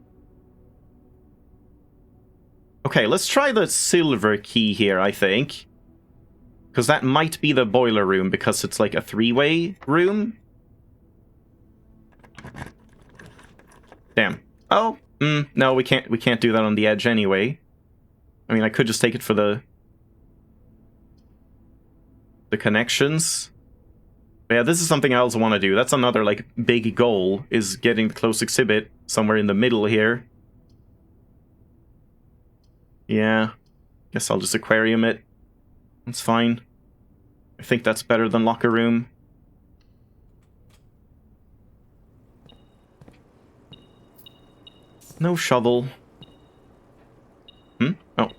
S1: Okay, let's try the silver key here, I think. Because that might be the boiler room, because it's like a three-way room. Damn. Oh, no, we can't do that on the edge anyway. I mean, I could just take it for the connections. But yeah, this is something I also want to do. That's another, like, big goal, is getting the close exhibit somewhere in the middle here. Yeah, guess I'll just aquarium it. That's fine. I think that's better than locker room. No shovel. Oh.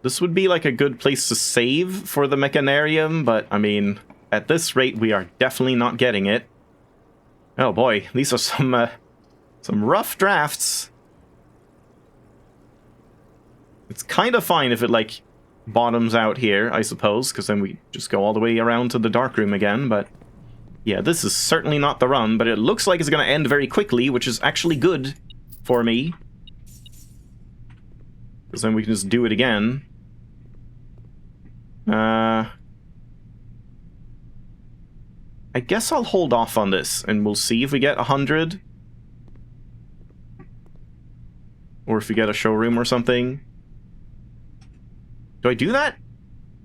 S1: This would be like a good place to save for the mechanarium, but I mean, at this rate we are definitely not getting it. Oh boy, these are some rough drafts. It's kind of fine if it, like, bottoms out here, I suppose, because then we just go all the way around to the darkroom again, but... yeah, this is certainly not the run, but it looks like it's going to end very quickly, which is actually good for me. Because then we can just do it again. I guess I'll hold off on this, and we'll see if we get 100. Or if we get a showroom or something. Do I do that?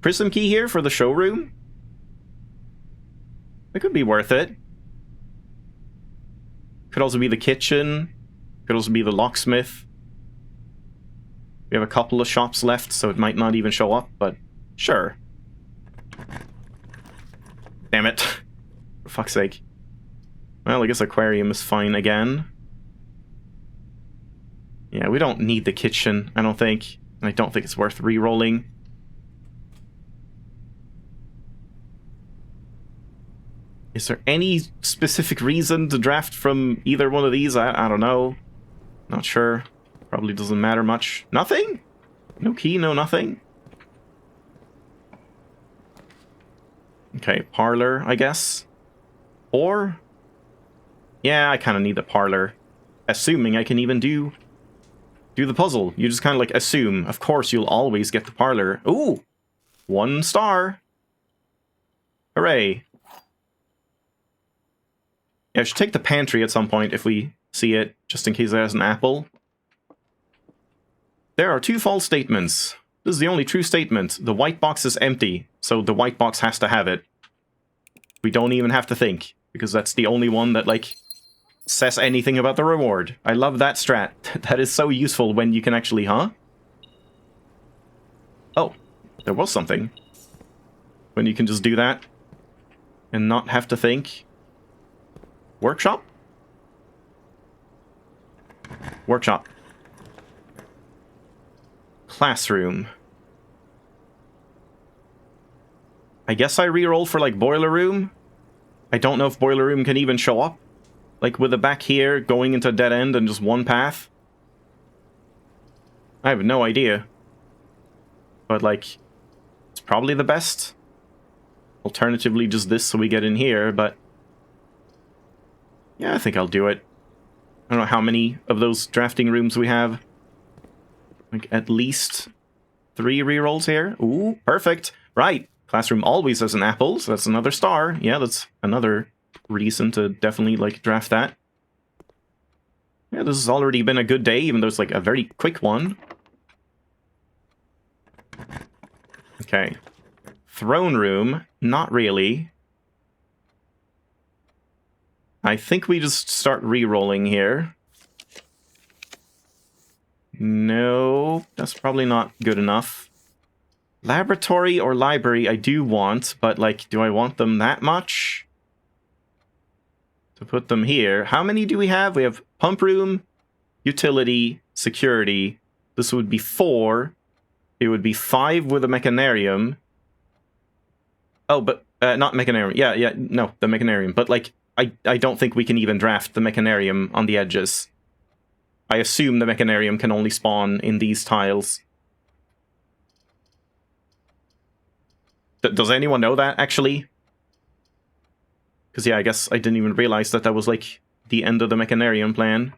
S1: Prism key here for the showroom? It could be worth it. Could also be the kitchen. Could also be the locksmith. We have a couple of shops left, so it might not even show up, but sure. Damn it. For fuck's sake. Well, I guess aquarium is fine again. Yeah, we don't need the kitchen, I don't think. I don't think it's worth re-rolling. Is there any specific reason to draft from either one of these? I don't know. Not sure. Probably doesn't matter much. Nothing? No key, no nothing? Okay, parlor, I guess. Or... yeah, I kind of need the parlor. Assuming I can even do the puzzle. You just kind of, like, assume. Of course, you'll always get the parlor. Ooh! 1 star! Hooray! Yeah, I should take the pantry at some point if we see it, just in case there's an apple. There are 2 false statements. This is the only true statement. The white box is empty, so the white box has to have it. We don't even have to think, because that's the only one that, like, says anything about the reward. I love that strat. That is so useful when you can actually, huh? Oh, there was something. When you can just do that and not have to think. Workshop? Workshop. Classroom. I guess I reroll for, like, boiler room. I don't know if boiler room can even show up. Like, with the back here, going into a dead end and just one path? I have no idea. But, like, it's probably the best. Alternatively, just this so we get in here, but... yeah, I think I'll do it. I don't know how many of those drafting rooms we have. Like, at least 3 rerolls here. Ooh, perfect. Right. Classroom always has an apple, so that's another star. Yeah, that's another reason to definitely, like, draft that. Yeah, this has already been a good day, even though it's, like, a very quick one. Okay. Throne room. Not really. I think we just start re-rolling here. No, that's probably not good enough. Laboratory or library I do want, but, like, do I want them that much? To put them here. How many do we have? We have pump room, utility, security. This would be 4. It would be 5 with a mechanarium. Oh, but, not mechanarium. Yeah, no, the mechanarium. But, like, I don't think we can even draft the mechanarium on the edges. I assume the mechanarium can only spawn in these tiles. Does anyone know that, actually? Because, yeah, I guess I didn't even realize that that was, like, the end of the mechanarium plan.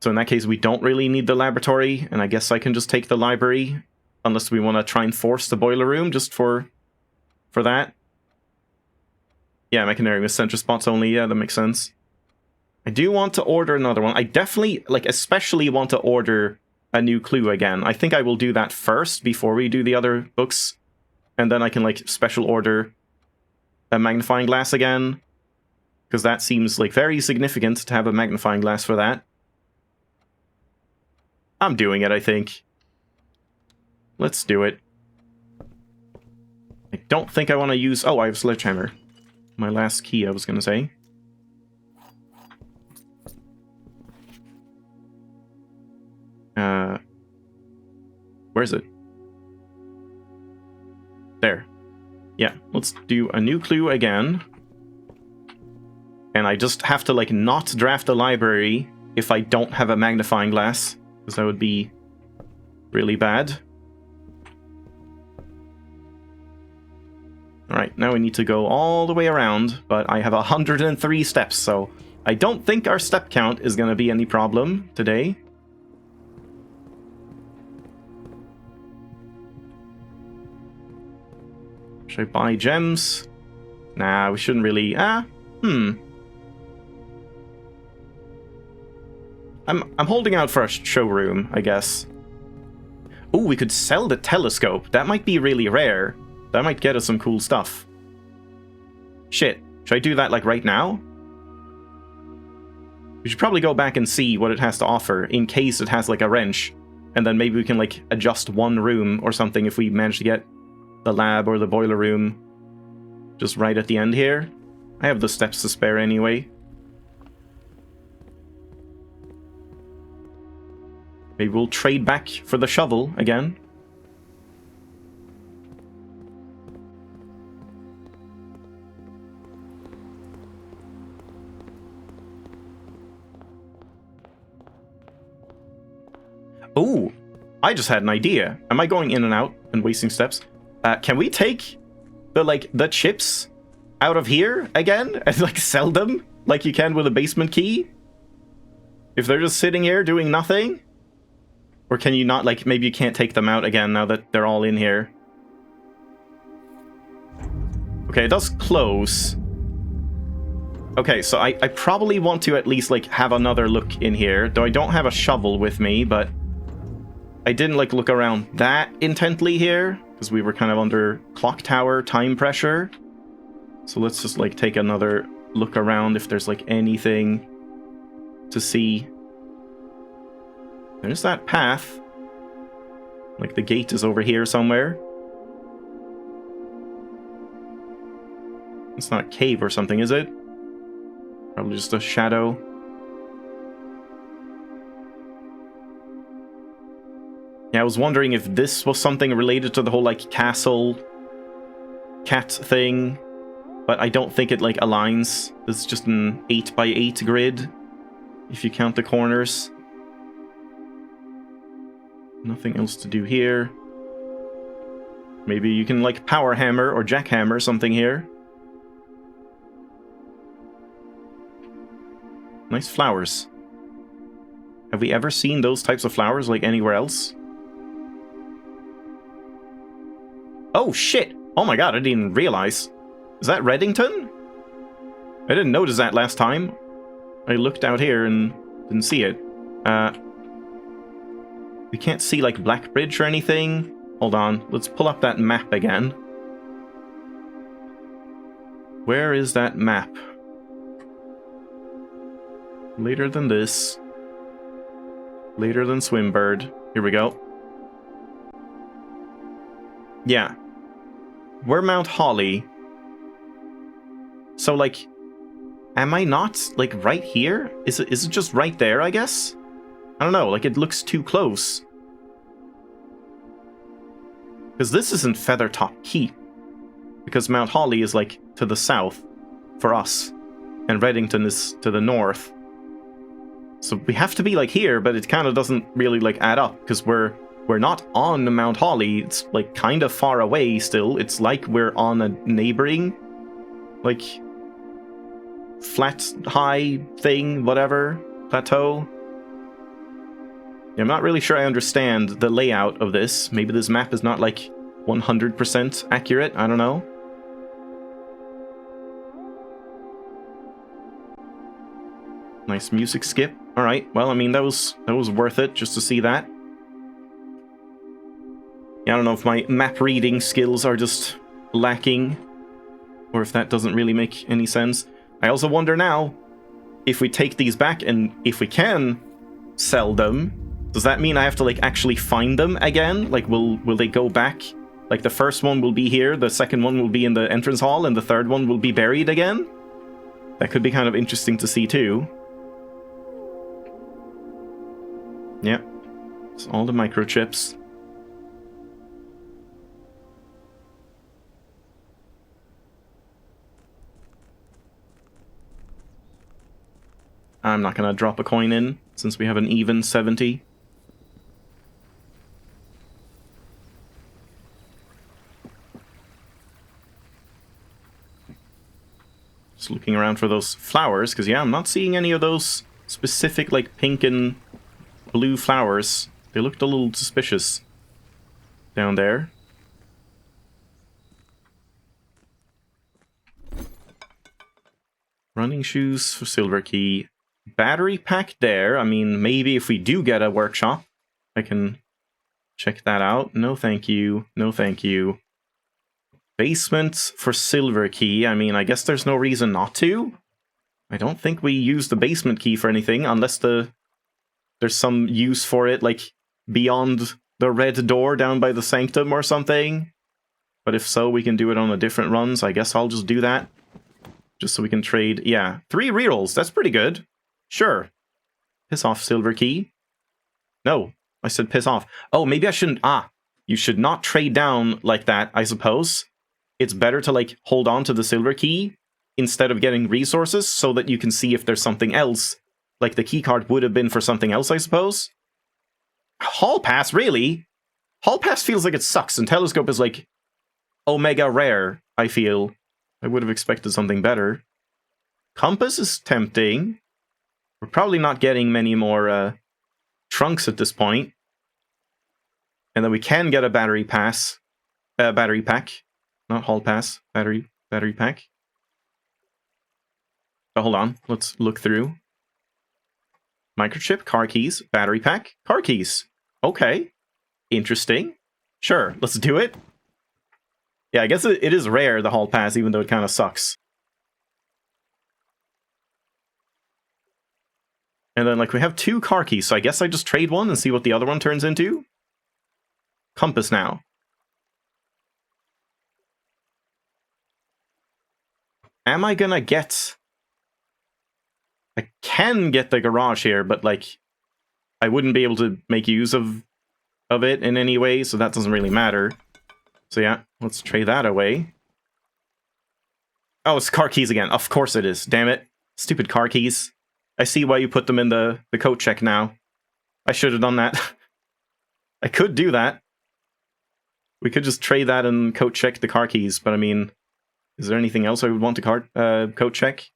S1: So in that case, we don't really need the laboratory, and I guess I can just take the library, unless we want to try and force the boiler room just for that. Yeah, mechanarium is center spots only. Yeah, that makes sense. I do want to order another one. I definitely, like, especially want to order a new clue again. I think I will do that first before we do the other books. And then I can, like, special order a magnifying glass again. Because that seems, like, very significant to have a magnifying glass for that. I'm doing it, I think. Let's do it. I don't think I want to use... oh, I have Sledgehammer. My last key, I was going to say. Where is it? There. Yeah, let's do a new clue again. And I just have to, like, not draft the library if I don't have a magnifying glass. Because that would be really bad. Alright, now we need to go all the way around, but I have 103 steps, so I don't think our step count is going to be any problem today. Should I buy gems? Nah, we shouldn't really... I'm holding out for a showroom, I guess. Ooh, we could sell the telescope. That might be really rare. That might get us some cool stuff. Shit. Should I do that, like, right now? We should probably go back and see what it has to offer, in case it has, like, a wrench. And then maybe we can, like, adjust one room or something if we manage to get the lab or the boiler room just right at the end here. I have the steps to spare anyway. Maybe we'll trade back for the shovel again. Oh, I just had an idea. Am I going in and out and wasting steps? Can we take the chips out of here again and, like, sell them like you can with a basement key? If they're just sitting here doing nothing? Or can you not, like, maybe you can't take them out again now that they're all in here? Okay, it does close. Okay, so I probably want to at least, like, have another look in here. Though I don't have a shovel with me, but I didn't, like, look around that intently here, because we were kind of under clock tower time pressure. So let's just, like, take another look around if there's, like, anything to see. There's that path. Like, the gate is over here somewhere. It's not a cave or something, is it? Probably just a shadow. Yeah, I was wondering if this was something related to the whole, like, castle cat thing. but I don't think it, like, aligns. It's just an 8x8 grid, if you count the corners. Nothing else to do here. Maybe you can, like, power hammer or jackhammer something here. Nice flowers. Have we ever seen those types of flowers, like, anywhere else? Oh, shit! Oh my god, I didn't even realize. Is that Reddington? I didn't notice that last time. I looked out here and didn't see it. We can't see, like, Blackbridge or anything. Hold on, let's pull up that map again. Where is that map? Later than this. Later than Swimbird. Here we go. Yeah. We're Mount Holly. So, like, am I not, like, right here? Is it just right there, I guess? I don't know, like, it looks too close. Because this isn't Feathertop Keep. Because Mount Holly is, like, to the south for us. And Reddington is to the north. So we have to be, like, here, but it kind of doesn't really, like, add up. Because we're not on Mount Holly. It's, like, kind of far away still. It's like we're on a neighboring, like, flat, high thing, whatever, plateau. I'm not really sure I understand the layout of this. Maybe this map is not, like, 100% accurate. I don't know. Nice music skip. Alright, well, I mean, that was worth it, just to see that. Yeah, I don't know if my map reading skills are just lacking, or if that doesn't really make any sense. I also wonder now, if we take these back, and if we can sell them, does that mean I have to, like, actually find them again? Like, will they go back? Like, the first one will be here, the second one will be in the entrance hall, and the third one will be buried again? That could be kind of interesting to see, too. Yep. It's all the microchips. I'm not gonna drop a coin in, since we have an even 70. Just looking around for those flowers, because yeah, I'm not seeing any of those specific, like, pink and blue flowers. They looked a little suspicious down there. Running shoes for Silver Key. Battery pack there. I mean, maybe if we do get a workshop, I can check that out. No thank you. No thank you. Basement for Silver Key. I mean, I guess there's no reason not to. I don't think we use the basement key for anything, unless there's some use for it, like, beyond the red door down by the sanctum or something. But if so, we can do it on a different run, so I guess I'll just do that. Just so we can trade. Yeah, 3 rerolls. That's pretty good. Sure. Piss off, Silver Key. No, I said piss off. Oh, maybe I shouldn't. You should not trade down like that, I suppose. It's better to, like, hold on to the Silver Key instead of getting resources so that you can see if there's something else. Like, the keycard would have been for something else, I suppose. Hall Pass, really? Hall Pass feels like it sucks, and Telescope is, like, omega rare, I feel. I would have expected something better. Compass is tempting. We're probably not getting many more trunks at this point. And then we can get a battery pass. Battery pack. Not hall pass. Battery pack. But hold on. Let's look through. Microchip, car keys, battery pack, car keys. Okay. Interesting. Sure, let's do it. Yeah, I guess it is rare, the hall pass, even though it kind of sucks. And then, like, we have 2 car keys, so I guess I just trade one and see what the other one turns into. Compass now. Am I gonna get... I can get the garage here, but, like, I wouldn't be able to make use of it in any way, so that doesn't really matter. So yeah, let's trade that away. Oh, it's car keys again. Of course it is. Damn it. Stupid car keys. I see why you put them in the coat check now. I should have done that. I could do that. We could just trade that and coat check the car keys, but I mean, is there anything else I would want to coat check?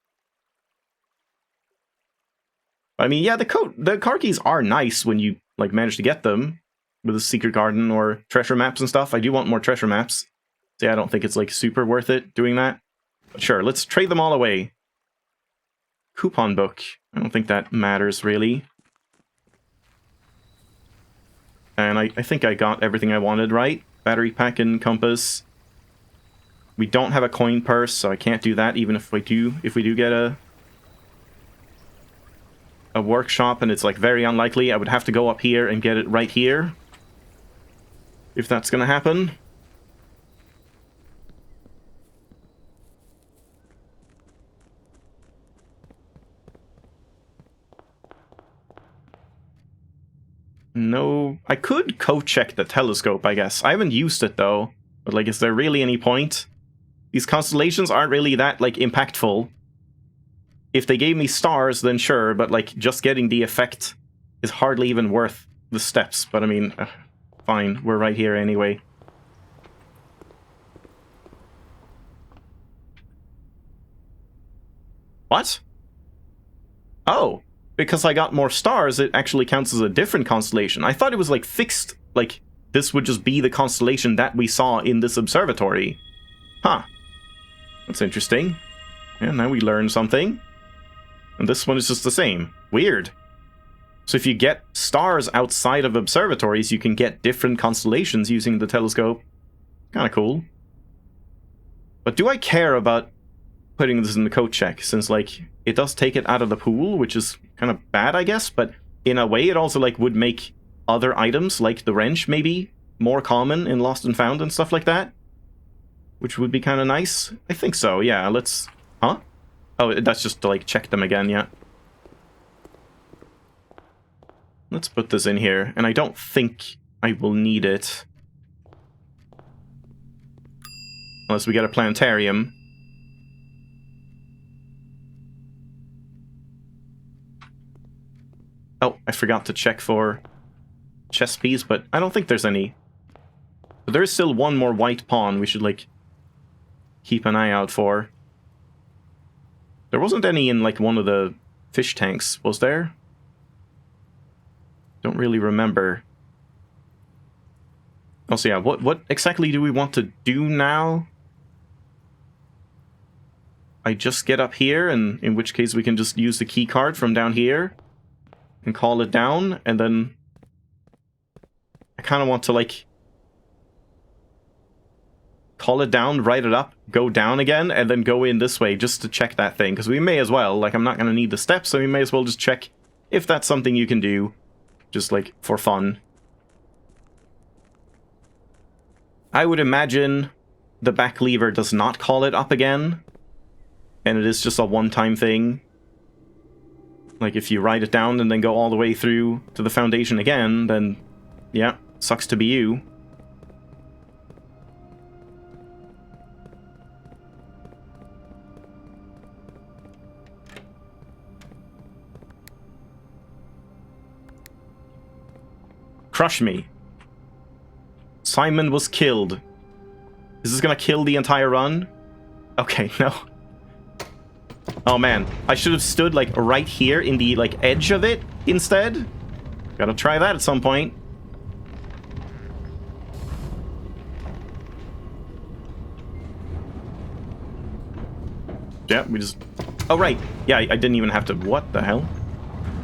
S1: I mean, yeah, the car keys are nice when you like manage to get them with a secret garden or treasure maps and stuff. I do want more treasure maps. So yeah, I don't think it's like super worth it doing that. But sure, let's trade them all away. Coupon book. I don't think that matters really. And I think I got everything I wanted, right? Battery pack and compass. We don't have a coin purse, so I can't do that even if we do get a workshop, and it's like very unlikely. I would have to go up here and get it right here. If that's gonna happen. No, I could co-check the telescope, I guess. I haven't used it though, but like, is there really any point? These constellations aren't really that like impactful. If they gave me stars, then sure, but like just getting the effect is hardly even worth the steps. But I mean, fine, we're right here anyway. What? Oh. Because I got more stars, it actually counts as a different constellation. I thought it was like fixed, like this would just be the constellation that we saw in this observatory. Huh. That's interesting. Yeah, now we learned something. And this one is just the same. Weird. So if you get stars outside of observatories, you can get different constellations using the telescope. Kinda cool. But do I care about putting this in the code check, since like it does take it out of the pool, which is kind of bad, I guess, but in a way it also like would make other items like the wrench maybe more common in Lost and Found and stuff like that, which would be kind of nice. I think so. Yeah, let's oh, that's just to like check them again. Yeah, let's put this in here, and I don't think I will need it unless we get a planetarium. Oh, I forgot to check for chess piece, but I don't think there's any. But there is still one more white pawn we should, like, keep an eye out for. There wasn't any in, like, one of the fish tanks, was there? Don't really remember. Also, yeah, what exactly do we want to do now? I just get up here, and in which case we can just use the key card from down here and call it down, and then I kind of want to, like, call it down, write it up, go down again, and then go in this way just to check that thing, because we may as well, like, I'm not going to need the steps, so we may as well just check if that's something you can do, just, like, for fun. I would imagine the back lever does not call it up again, and it is just a one-time thing. Like, if you write it down and then go all the way through to the foundation again, then, yeah, sucks to be you. Crush me. Simon was killed. Is this gonna kill the entire run? Okay, no. Oh man, I should have stood like right here in the like edge of it instead. Gotta try that at some point. Yeah, we just... Oh right, yeah, I didn't even have to... What the hell?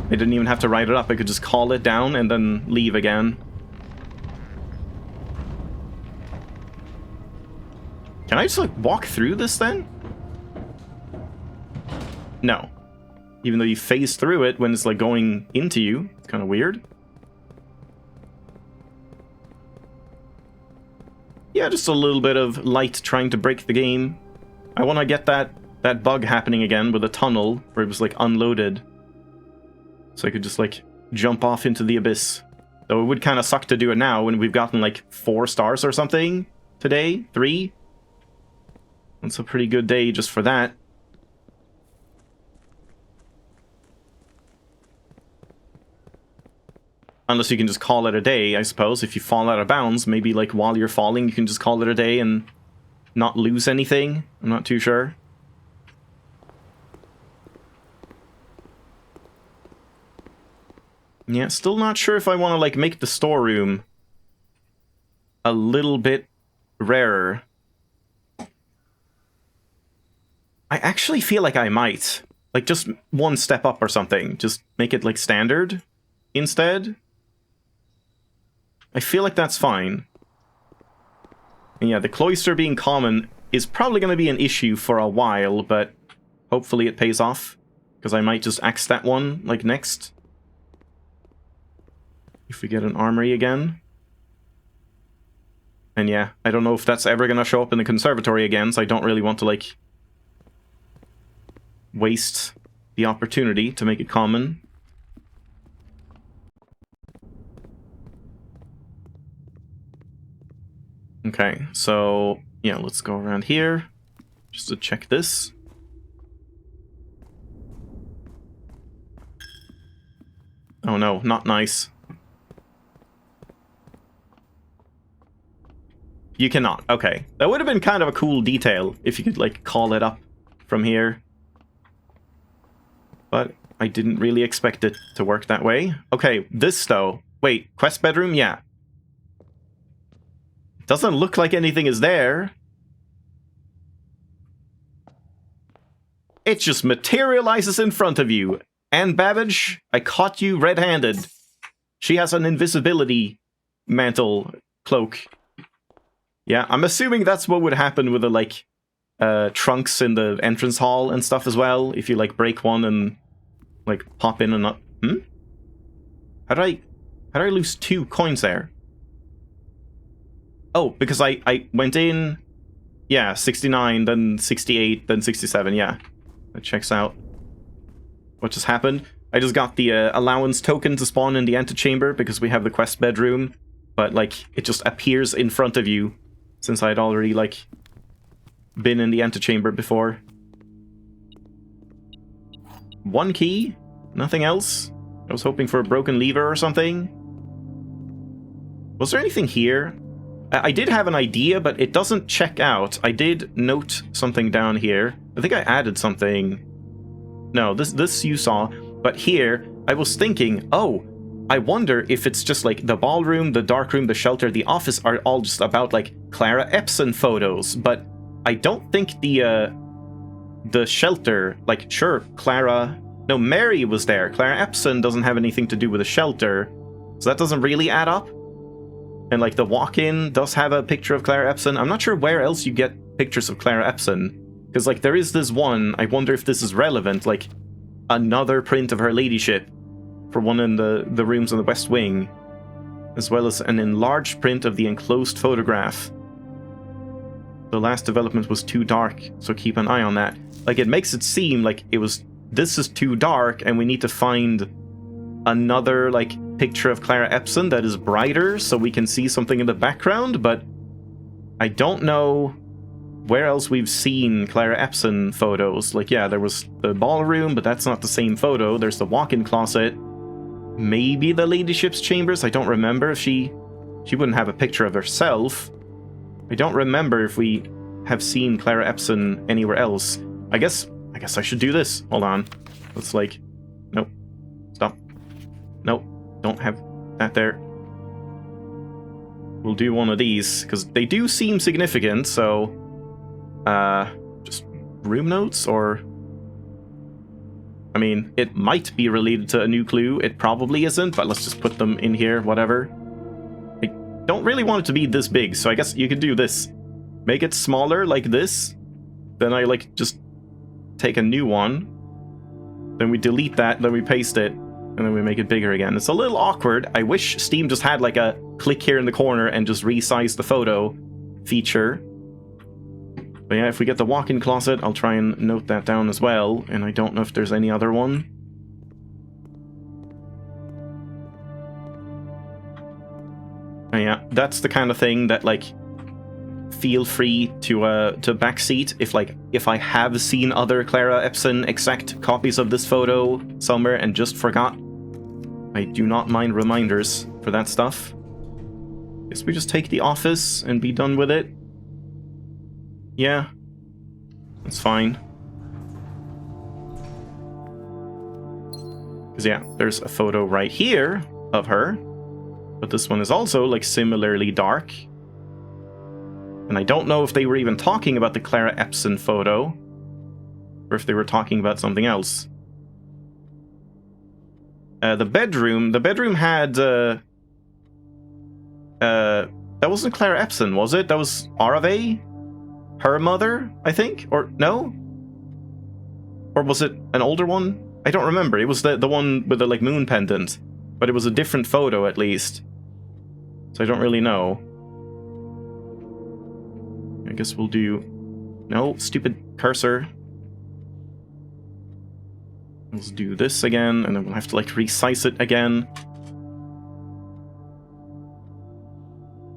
S1: I didn't even have to write it up, I could just call it down and then leave again. Can I just like walk through this then? No. Even though you phase through it when it's like going into you. It's kind of weird. Yeah, just a little bit of light trying to break the game. I want to get that bug happening again with a tunnel where it was like unloaded. So I could just like jump off into the abyss. Though it would kind of suck to do it now when we've gotten like 4 stars or something today. 3. That's a pretty good day just for that. Unless you can just call it a day, I suppose. If you fall out of bounds, maybe like while you're falling, you can just call it a day and not lose anything. I'm not too sure. Yeah, still not sure if I want to like make the storeroom a little bit rarer. I actually feel like I might. Like just one step up or something. Just make it like standard instead. I feel like that's fine. And yeah, the cloister being common is probably going to be an issue for a while, but hopefully it pays off. Because I might just axe that one, like, next. If we get an armory again. And yeah, I don't know if that's ever going to show up in the conservatory again, so I don't really want to, like, waste the opportunity to make it common. Okay, so yeah, let's go around here just to check this. Oh no, not nice. You cannot. Okay. That would have been kind of a cool detail if you could, like, call it up from here. But I didn't really expect it to work that way. Okay, this though. Wait, quest bedroom? Yeah. Doesn't look like anything is there. It just materializes in front of you. And Babbage, I caught you red-handed. She has an invisibility mantle cloak. Yeah, I'm assuming that's what would happen with the, like, trunks in the entrance hall and stuff as well. If you, like, break one and, like, pop in and not... How did I lose 2 coins there? Oh, because I went in... Yeah, 69, then 68, then 67, yeah. That checks out. What just happened? I just got the allowance token to spawn in the antechamber because we have the quest bedroom. But, like, it just appears in front of you since I'd already, like, been in the antechamber before. 1 key? Nothing else? I was hoping for a broken lever or something. Was there anything here? I did have an idea, but it doesn't check out. I did note something down here. I think I added something. No, this you saw. But here, I was thinking, oh, I wonder if it's just like the ballroom, the dark room, the shelter, the office are all just about like Clara Epson photos. But I don't think the shelter, like, sure, Clara... No, Mary was there. Clara Epson doesn't have anything to do with the shelter. So that doesn't really add up. And, like, the walk-in does have a picture of Clara Epson. I'm not sure where else you get pictures of Clara Epson. Because, like, there is this one. I wonder if this is relevant. Like, another print of her ladyship for one in the rooms on the West Wing. As well as an enlarged print of the enclosed photograph. The last development was too dark, so keep an eye on that. Like, it makes it seem like it was... This is too dark, and we need to find another, like, picture of Clara Epson that is brighter, so we can see something in the background, but I don't know where else we've seen Clara Epson photos. Like, yeah, there was the ballroom, but that's not the same photo. There's the walk-in closet. Maybe the ladyship's chambers? I don't remember if she wouldn't have a picture of herself. I don't remember if we have seen Clara Epson anywhere else. I guess I should do this. Hold on. Let's, like... Nope. Stop. Nope. Don't have that there. We'll do one of these, because they do seem significant, so... just room notes, or... I mean, it might be related to a new clue. It probably isn't, but let's just put them in here, whatever. I don't really want it to be this big, so I guess you could do this. Make it smaller, like this. Then I, like, just take a new one. Then we delete that, then we paste it, and then we make it bigger again. It's a little awkward. I wish Steam just had, like, a click here in the corner and just resize the photo feature. But yeah, if we get the walk-in closet, I'll try and note that down as well, and I don't know if there's any other one. And yeah, that's the kind of thing that, like, feel free to backseat if I have seen other Clara Epson exact copies of this photo somewhere and just forgot. I do not mind reminders for that stuff. Guess we just take the office and be done with it. Yeah, that's fine. Because yeah, there's a photo right here of her, but this one is also like similarly dark. And I don't know if they were even talking about the Clara Epson photo, or if they were talking about something else. The bedroom had that wasn't Clara Epson, was it? That was Arave? Her mother, I think? Or no? Or was it an older one? I don't remember. It was the one with the like moon pendant, but it was a different photo at least. So I don't really know. I guess we'll do... No, stupid cursor. Let's do this again, and then we'll have to like resize it again.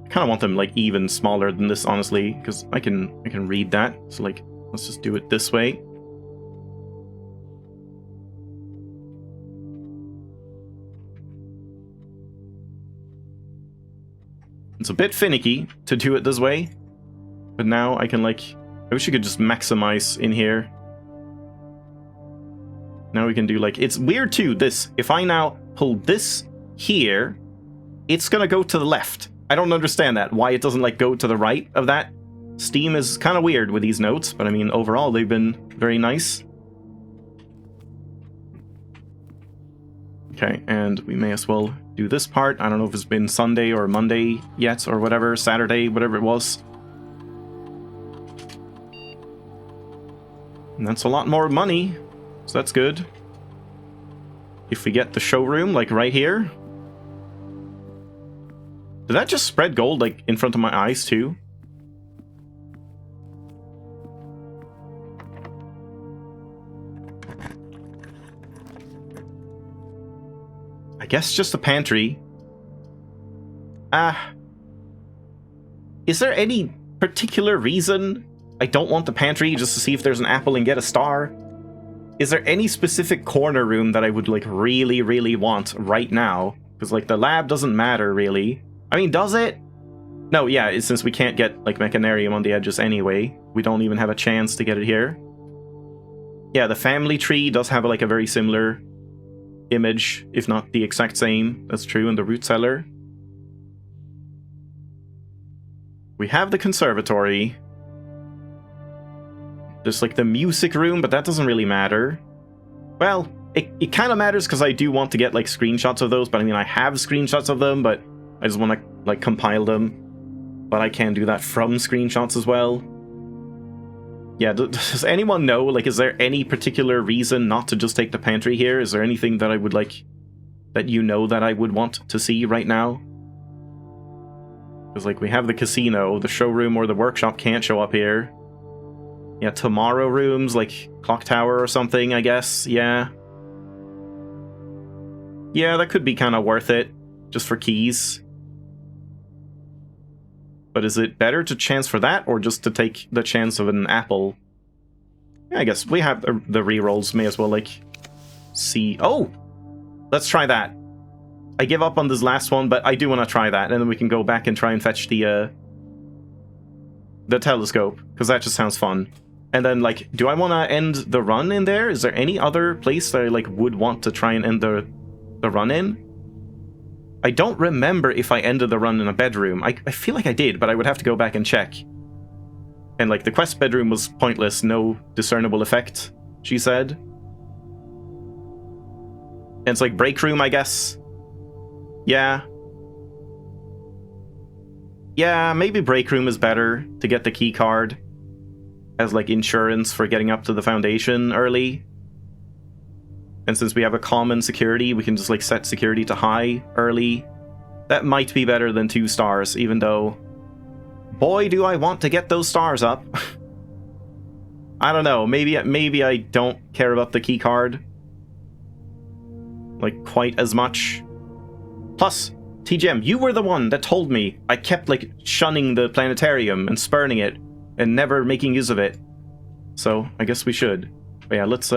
S1: I kind of want them like even smaller than this, honestly, because I can read that. So like, let's just do it this way. It's a bit finicky to do it this way, but now I can like... I wish you could just maximize in here. Now we can do like... It's weird too, this. If I now pull this here, it's gonna go to the left. I don't understand that. Why it doesn't like go to the right of that. Steam is kind of weird with these notes, but I mean, overall, they've been very nice. Okay, and we may as well do this part. I don't know if it's been Sunday or Monday yet, or whatever, Saturday, whatever it was. And that's a lot more money, so that's good. If we get the showroom, like right here. Did that just spread gold, like, in front of my eyes, too? I guess just the pantry. Is there any particular reason I don't want the pantry just to see if there's an apple and get a star? Is there any specific corner room that I would, like, really, really want right now? Because, like, the lab doesn't matter, really. I mean, does it? No, yeah, since we can't get, like, Mechanarium on the edges anyway. We don't even have a chance to get it here. Yeah, the family tree does have, like, a very similar image, if not the exact same. That's true in the root cellar. We have the conservatory. There's like the music room, but that doesn't really matter. Well, it kind of matters because I do want to get like screenshots of those, but I mean I have screenshots of them, but I just want to like compile them. But I can do that from screenshots as well. Yeah, does anyone know, like, is there any particular reason not to just take the pantry here? Is there anything that I would like, that you know that I would want to see right now? Because, like, we have the casino, the showroom or the workshop can't show up here. Yeah, tomorrow rooms, like Clock Tower or something, I guess, yeah. Yeah, that could be kind of worth it, just for keys. But is it better to chance for that, or just to take the chance of an apple? Yeah, I guess we have the rerolls, may as well, like, see... Oh! Let's try that. I give up on this last one, but I do want to try that, and then we can go back and try and fetch the telescope, because that just sounds fun. And then, like, do I want to end the run in there? Is there any other place that I, like, would want to try and end the run in? I don't remember if I ended the run in a bedroom. I feel like I did, but I would have to go back and check. And, like, the quest bedroom was pointless, no discernible effect, she said. And it's like break room, I guess. Yeah. Yeah, maybe break room is better to get the key card as, like, insurance for getting up to the Foundation early. And since we have a common security, we can just, like, set security to high early. That might be better than 2 stars, even though... Boy, do I want to get those stars up. I don't know, maybe I don't care about the key card. Like, quite as much. Plus, TGM, you were the one that told me I kept, like, shunning the planetarium and spurning it and never making use of it. So, I guess we should. But yeah, let's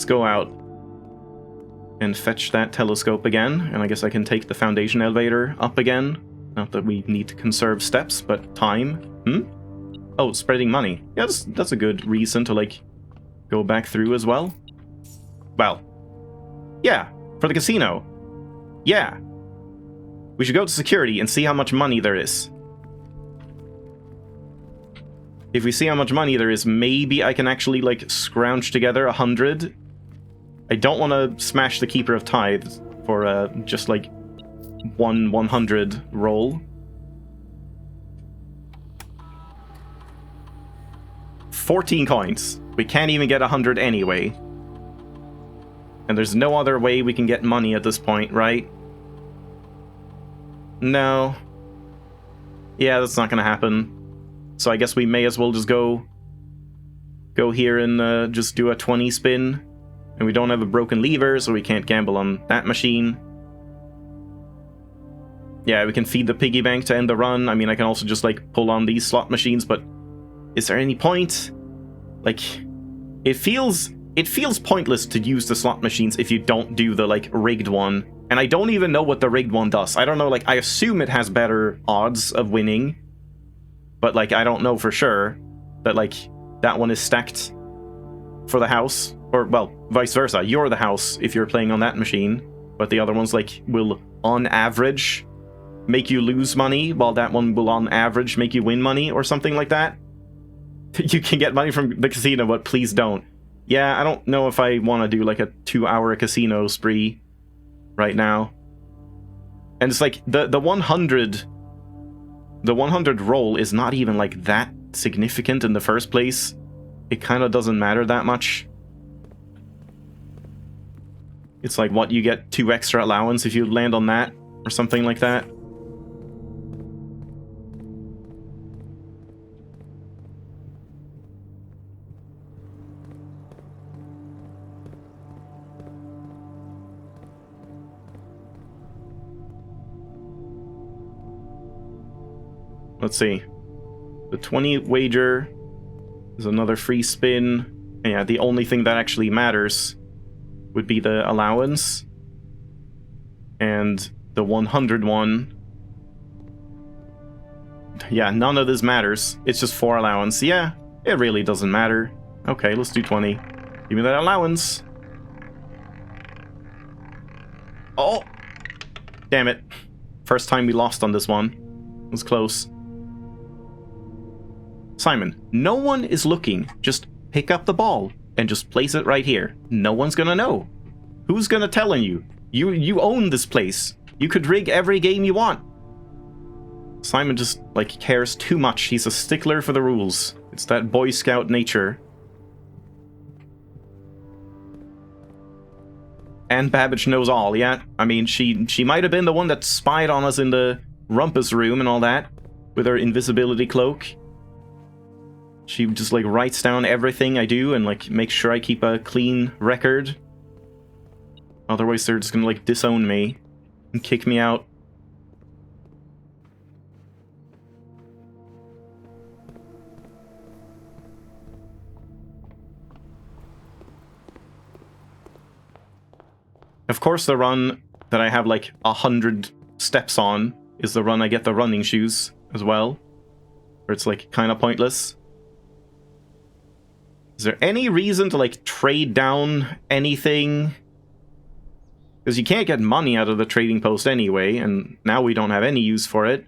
S1: go out and fetch that telescope again, and I guess I can take the Foundation elevator up again. Not that we need to conserve steps, but time. Oh, spreading money. Yeah, that's a good reason to, like, go back through as well. Well, yeah, for the casino. Yeah. We should go to security and see how much money there is. If we see how much money there is, maybe I can actually, like, scrounge together 100. I don't want to smash the Keeper of Tithes for, just, like, 100 roll. 14 coins. We can't even get 100 anyway. And there's no other way we can get money at this point, right? No. Yeah, that's not gonna happen. So I guess we may as well just go here and just do a 20 spin. And we don't have a broken lever, so we can't gamble on that machine. Yeah, we can feed the piggy bank to end the run. I mean, I can also just, like, pull on these slot machines, but is there any point? Like, it feels pointless to use the slot machines if you don't do the, like, rigged one. And I don't even know what the rigged one does. I don't know, like, I assume it has better odds of winning. But, like, I don't know for sure that, like, that one is stacked for the house. Or, well, vice versa. You're the house if you're playing on that machine. But the other ones, like, will, on average, make you lose money, while that one will, on average, make you win money, or something like that. You can get money from the casino, but please don't. Yeah, I don't know if I want to do, like, a 2-hour casino spree right now. And it's like, the 100 roll is not even, like, that significant in the first place. It kind of doesn't matter that much. It's like, what, you get 2 extra allowance if you land on that, or something like that. Let's see. The 20 wager is another free spin. And yeah, the only thing that actually matters would be the allowance. And the 100 one. Yeah, none of this matters. It's just 4 allowance. Yeah, it really doesn't matter. Okay, let's do 20. Give me that allowance. Oh! Damn it. First time we lost on this one. It was close. Simon, no one is looking. Just pick up the ball and just place it right here. No one's gonna know. Who's gonna tell on you? You own this place. You could rig every game you want. Simon just, like, cares too much. He's a stickler for the rules. It's that Boy Scout nature. And Babbage knows all, yeah? I mean, she might have been the one that spied on us in the rumpus room and all that, with her invisibility cloak. She just, like, writes down everything I do and, like, makes sure I keep a clean record. Otherwise they're just gonna, like, disown me and kick me out. Of course, the run that I have, like, 100 steps on is the run I get the running shoes as well. Where it's, like, kind of pointless. Is there any reason to, like, trade down anything? Because you can't get money out of the trading post anyway, and now we don't have any use for it.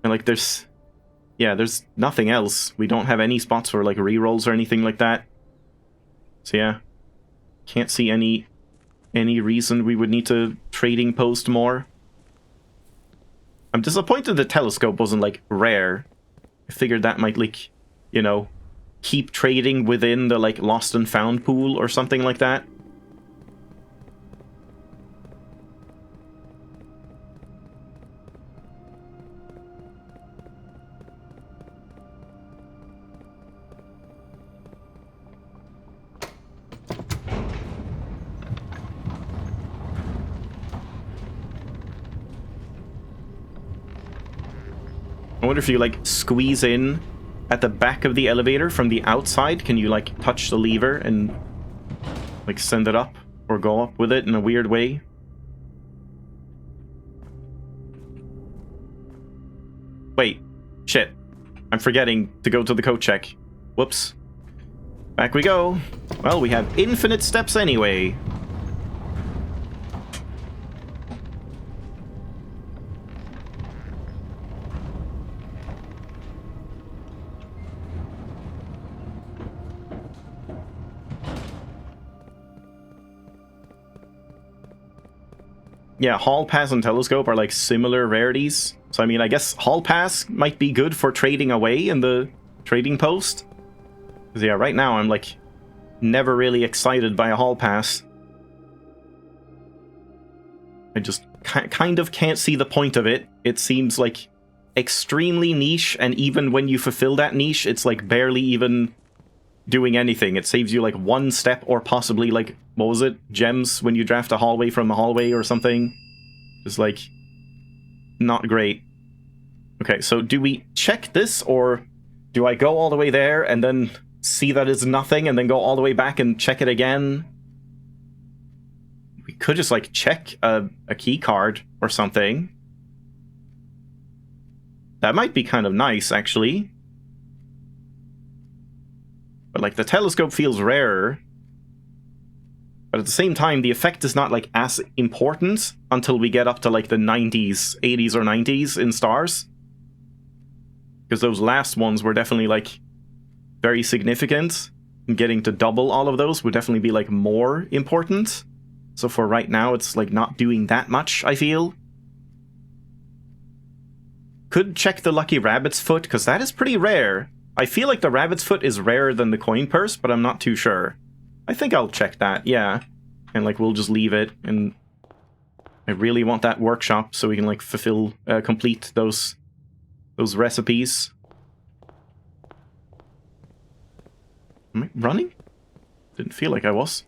S1: And, like, there's nothing else. We don't have any spots for, like, rerolls or anything like that. So yeah, can't see any reason we would need to trading post more. I'm disappointed the telescope wasn't, like, rare. I figured that might, like, you know, keep trading within the, like, lost and found pool or something like that. I wonder if you, like, squeeze in at the back of the elevator from the outside, can you, like, touch the lever and, like, send it up or go up with it in a weird way? Wait. Shit. I'm forgetting to go to the code check. Whoops. Back we go. Well, we have infinite steps anyway. Yeah, Hall Pass and Telescope are like similar rarities. So I mean, I guess Hall Pass might be good for trading away in the trading post. Because yeah, right now I'm like never really excited by a Hall Pass. I just kind of can't see the point of it. It seems like extremely niche, and even when you fulfill that niche, it's like barely even doing anything. It saves you like one step, or possibly like, what was it? Gems when you draft a hallway from a hallway or something. Just like, not great. Okay, so do we check this, or do I go all the way there and then see that it's nothing and then go all the way back and check it again? We could just like check a key card or something. That might be kind of nice, actually. But like the telescope feels rarer. But at the same time, the effect is not like as important until we get up to like the 90s, 80s or 90s in stars. Because those last ones were definitely like very significant. And getting to double all of those would definitely be like more important. So for right now, it's like not doing that much, I feel. Could check the Lucky Rabbit's Foot, because that is pretty rare. I feel like the Rabbit's Foot is rarer than the Coin Purse, but I'm not too sure. I think I'll check that, yeah. And like we'll just leave it, and I really want that workshop so we can like fulfill, complete those recipes. Am I running? Didn't feel like I was.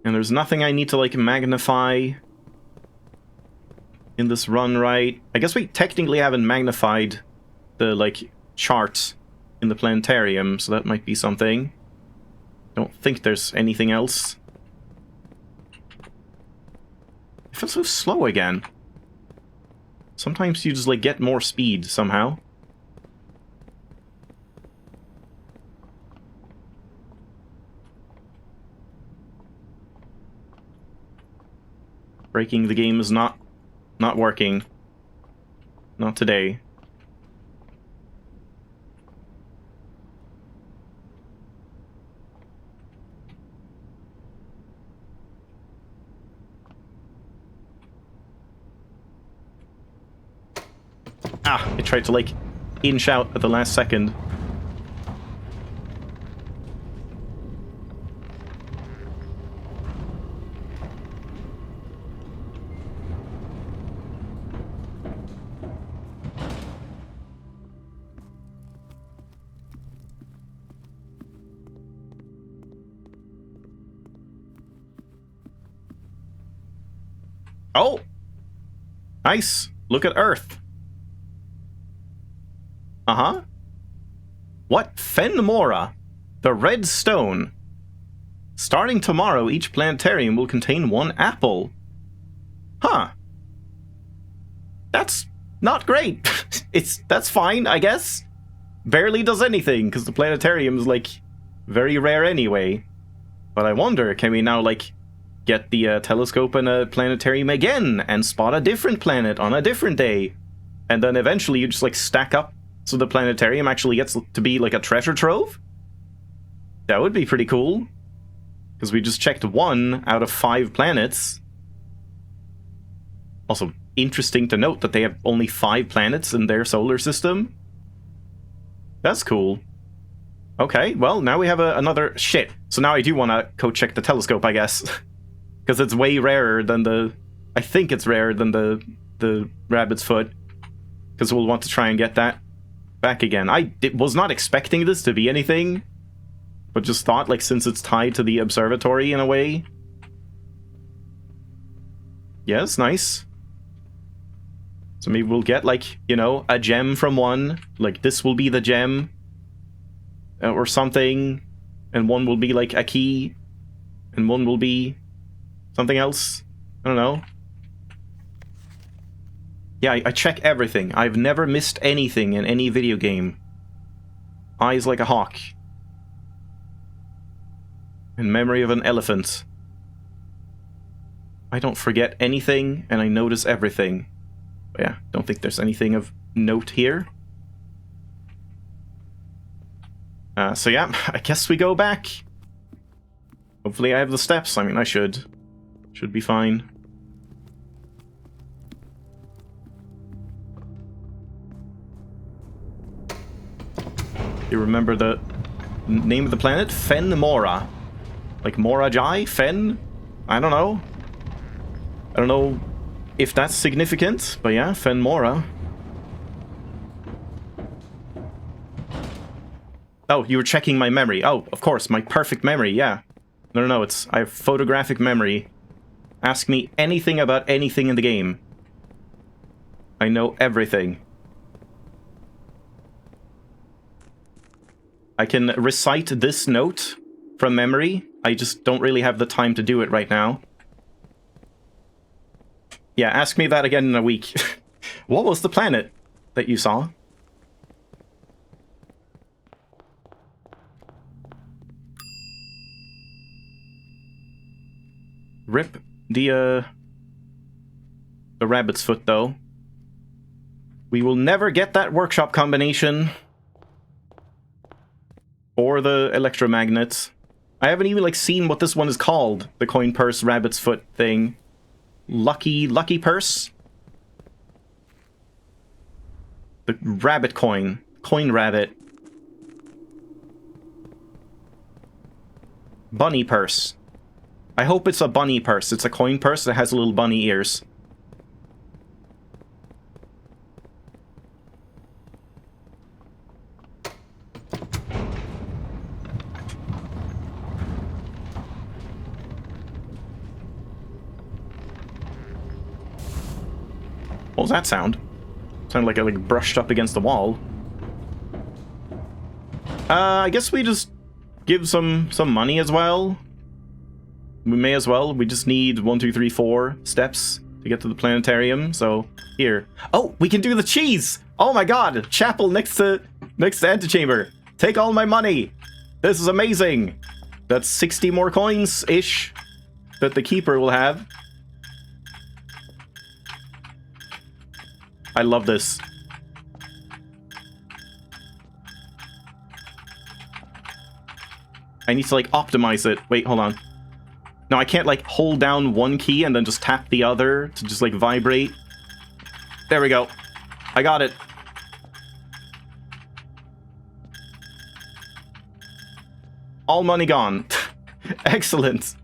S1: And there's nothing I need to, like, magnify in this run, right? I guess we technically haven't magnified the, like, chart in the planetarium, so that might be something. Don't think there's anything else. I feel so slow again. Sometimes you just, like, get more speed somehow. Breaking the game is not working. Not today. Ah, it tried to like inch out at the last second. Oh! Nice! Look at Earth! Uh-huh. What? Fenmora! The Red Stone! Starting tomorrow, each planetarium will contain one apple. Huh. That's not great. That's fine, I guess. Barely does anything, because the planetarium's, like, very rare anyway. But I wonder, can we now, like, get the telescope and a planetarium again, and spot a different planet on a different day? And then eventually you just, like, stack up so the planetarium actually gets to be, like, a treasure trove? That would be pretty cool. Because we just checked 1 out of 5 planets. Also, interesting to note that they have only 5 planets in their solar system. That's cool. Okay, well, now we have another... Shit. So now I do want to go check the telescope, I guess. Because it's way rarer than the... I think it's rarer than the Rabbit's Foot. Because we'll want to try and get that back again. I was not expecting this to be anything but just thought, like, since it's tied to the observatory in a way. Yes, nice. So maybe we'll get, like, you know, a gem from one. Like, this will be the gem. Or something. And one will be, like, a key. And one will be something else. I don't know. Yeah, I check everything. I've never missed anything in any video game. Eyes like a hawk. In memory of an elephant. I don't forget anything, and I notice everything. But yeah, don't think there's anything of note here. So yeah, I guess we go back. Hopefully I have the steps. I mean, I should. Should be fine. You remember the name of the planet? Fen Mora. Like Mora Jai? Fen? I don't know. I don't know if that's significant, but yeah, Fen Mora. Oh, you were checking my memory. Oh, of course, my perfect memory, yeah. No, it's... I have photographic memory. Ask me anything about anything in the game. I know everything. I can recite this note from memory. I just don't really have the time to do it right now. Yeah, ask me that again in a week. What was the planet that you saw? Rip the rabbit's foot, though. We will never get that workshop combination. Or the electromagnets. I haven't even, like, seen what this one is called. The coin purse, rabbit's foot thing. Lucky purse? The rabbit coin. Coin rabbit. Bunny purse. I hope it's a bunny purse. It's a coin purse that has little bunny ears. What was that sound? Sounded like I brushed up against the wall. I guess we just give some money as well. We may as well. We just need 1, 2, 3, 4 steps to get to the planetarium. So here. Oh, we can do the cheese! Oh my god! Chapel next to antechamber. Take all my money! This is amazing! That's 60 more coins-ish that the keeper will have. I love this. I need to, like, optimize it. Wait, hold on. No, I can't, like, hold down one key and then just tap the other to just, like, vibrate. There we go. I got it. All money gone. Excellent.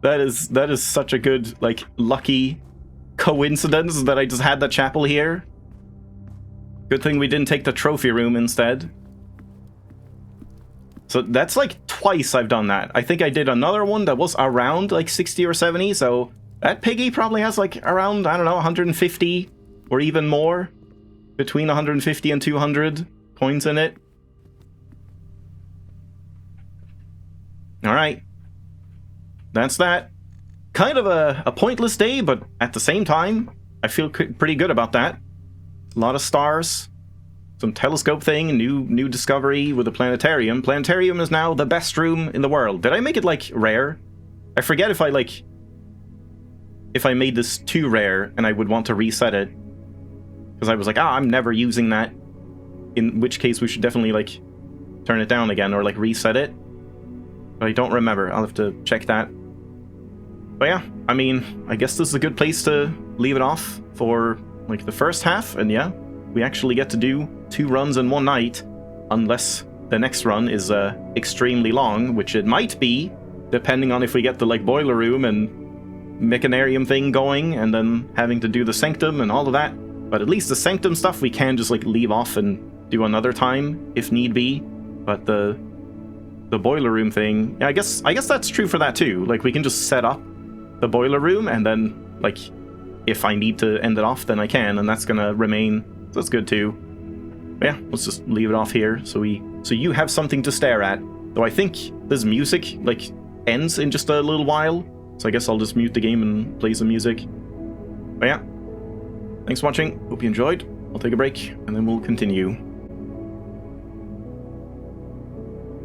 S1: That is such a good, like, lucky coincidence that I just had the chapel here. Good thing we didn't take the trophy room instead. So that's like twice I've done that. I think I did another one that was around like 60 or 70, so that piggy probably has like around, I don't know, 150 or even more. Between 150 and 200 coins in it. Alright. That's that. Kind of a pointless day, but at the same time, I feel pretty good about that. A lot of stars, some telescope thing, new discovery with the planetarium. Planetarium is now the best room in the world. Did I make it, like, rare? I forget if I made this too rare and I would want to reset it. Because I was like, I'm never using that. In which case we should definitely, like, turn it down again or, like, reset it. But I don't remember. I'll have to check that. But yeah, I mean, I guess this is a good place to leave it off for, like, the first half. And yeah, we actually get to do 2 runs in one night. Unless the next run is extremely long, which it might be, depending on if we get the, like, boiler room and mechanarium thing going, and then having to do the sanctum and all of that. But at least the sanctum stuff we can just, like, leave off and do another time, if need be. But the the boiler room thing, yeah, I guess that's true for that too. Like, we can just set up the boiler room, and then, like, if I need to end it off, then I can, and that's gonna remain. So that's good too. But yeah, let's just leave it off here, so you have something to stare at. Though I think this music, like, ends in just a little while, so I guess I'll just mute the game and play some music. But yeah, thanks for watching. Hope you enjoyed. I'll take a break, and then we'll continue.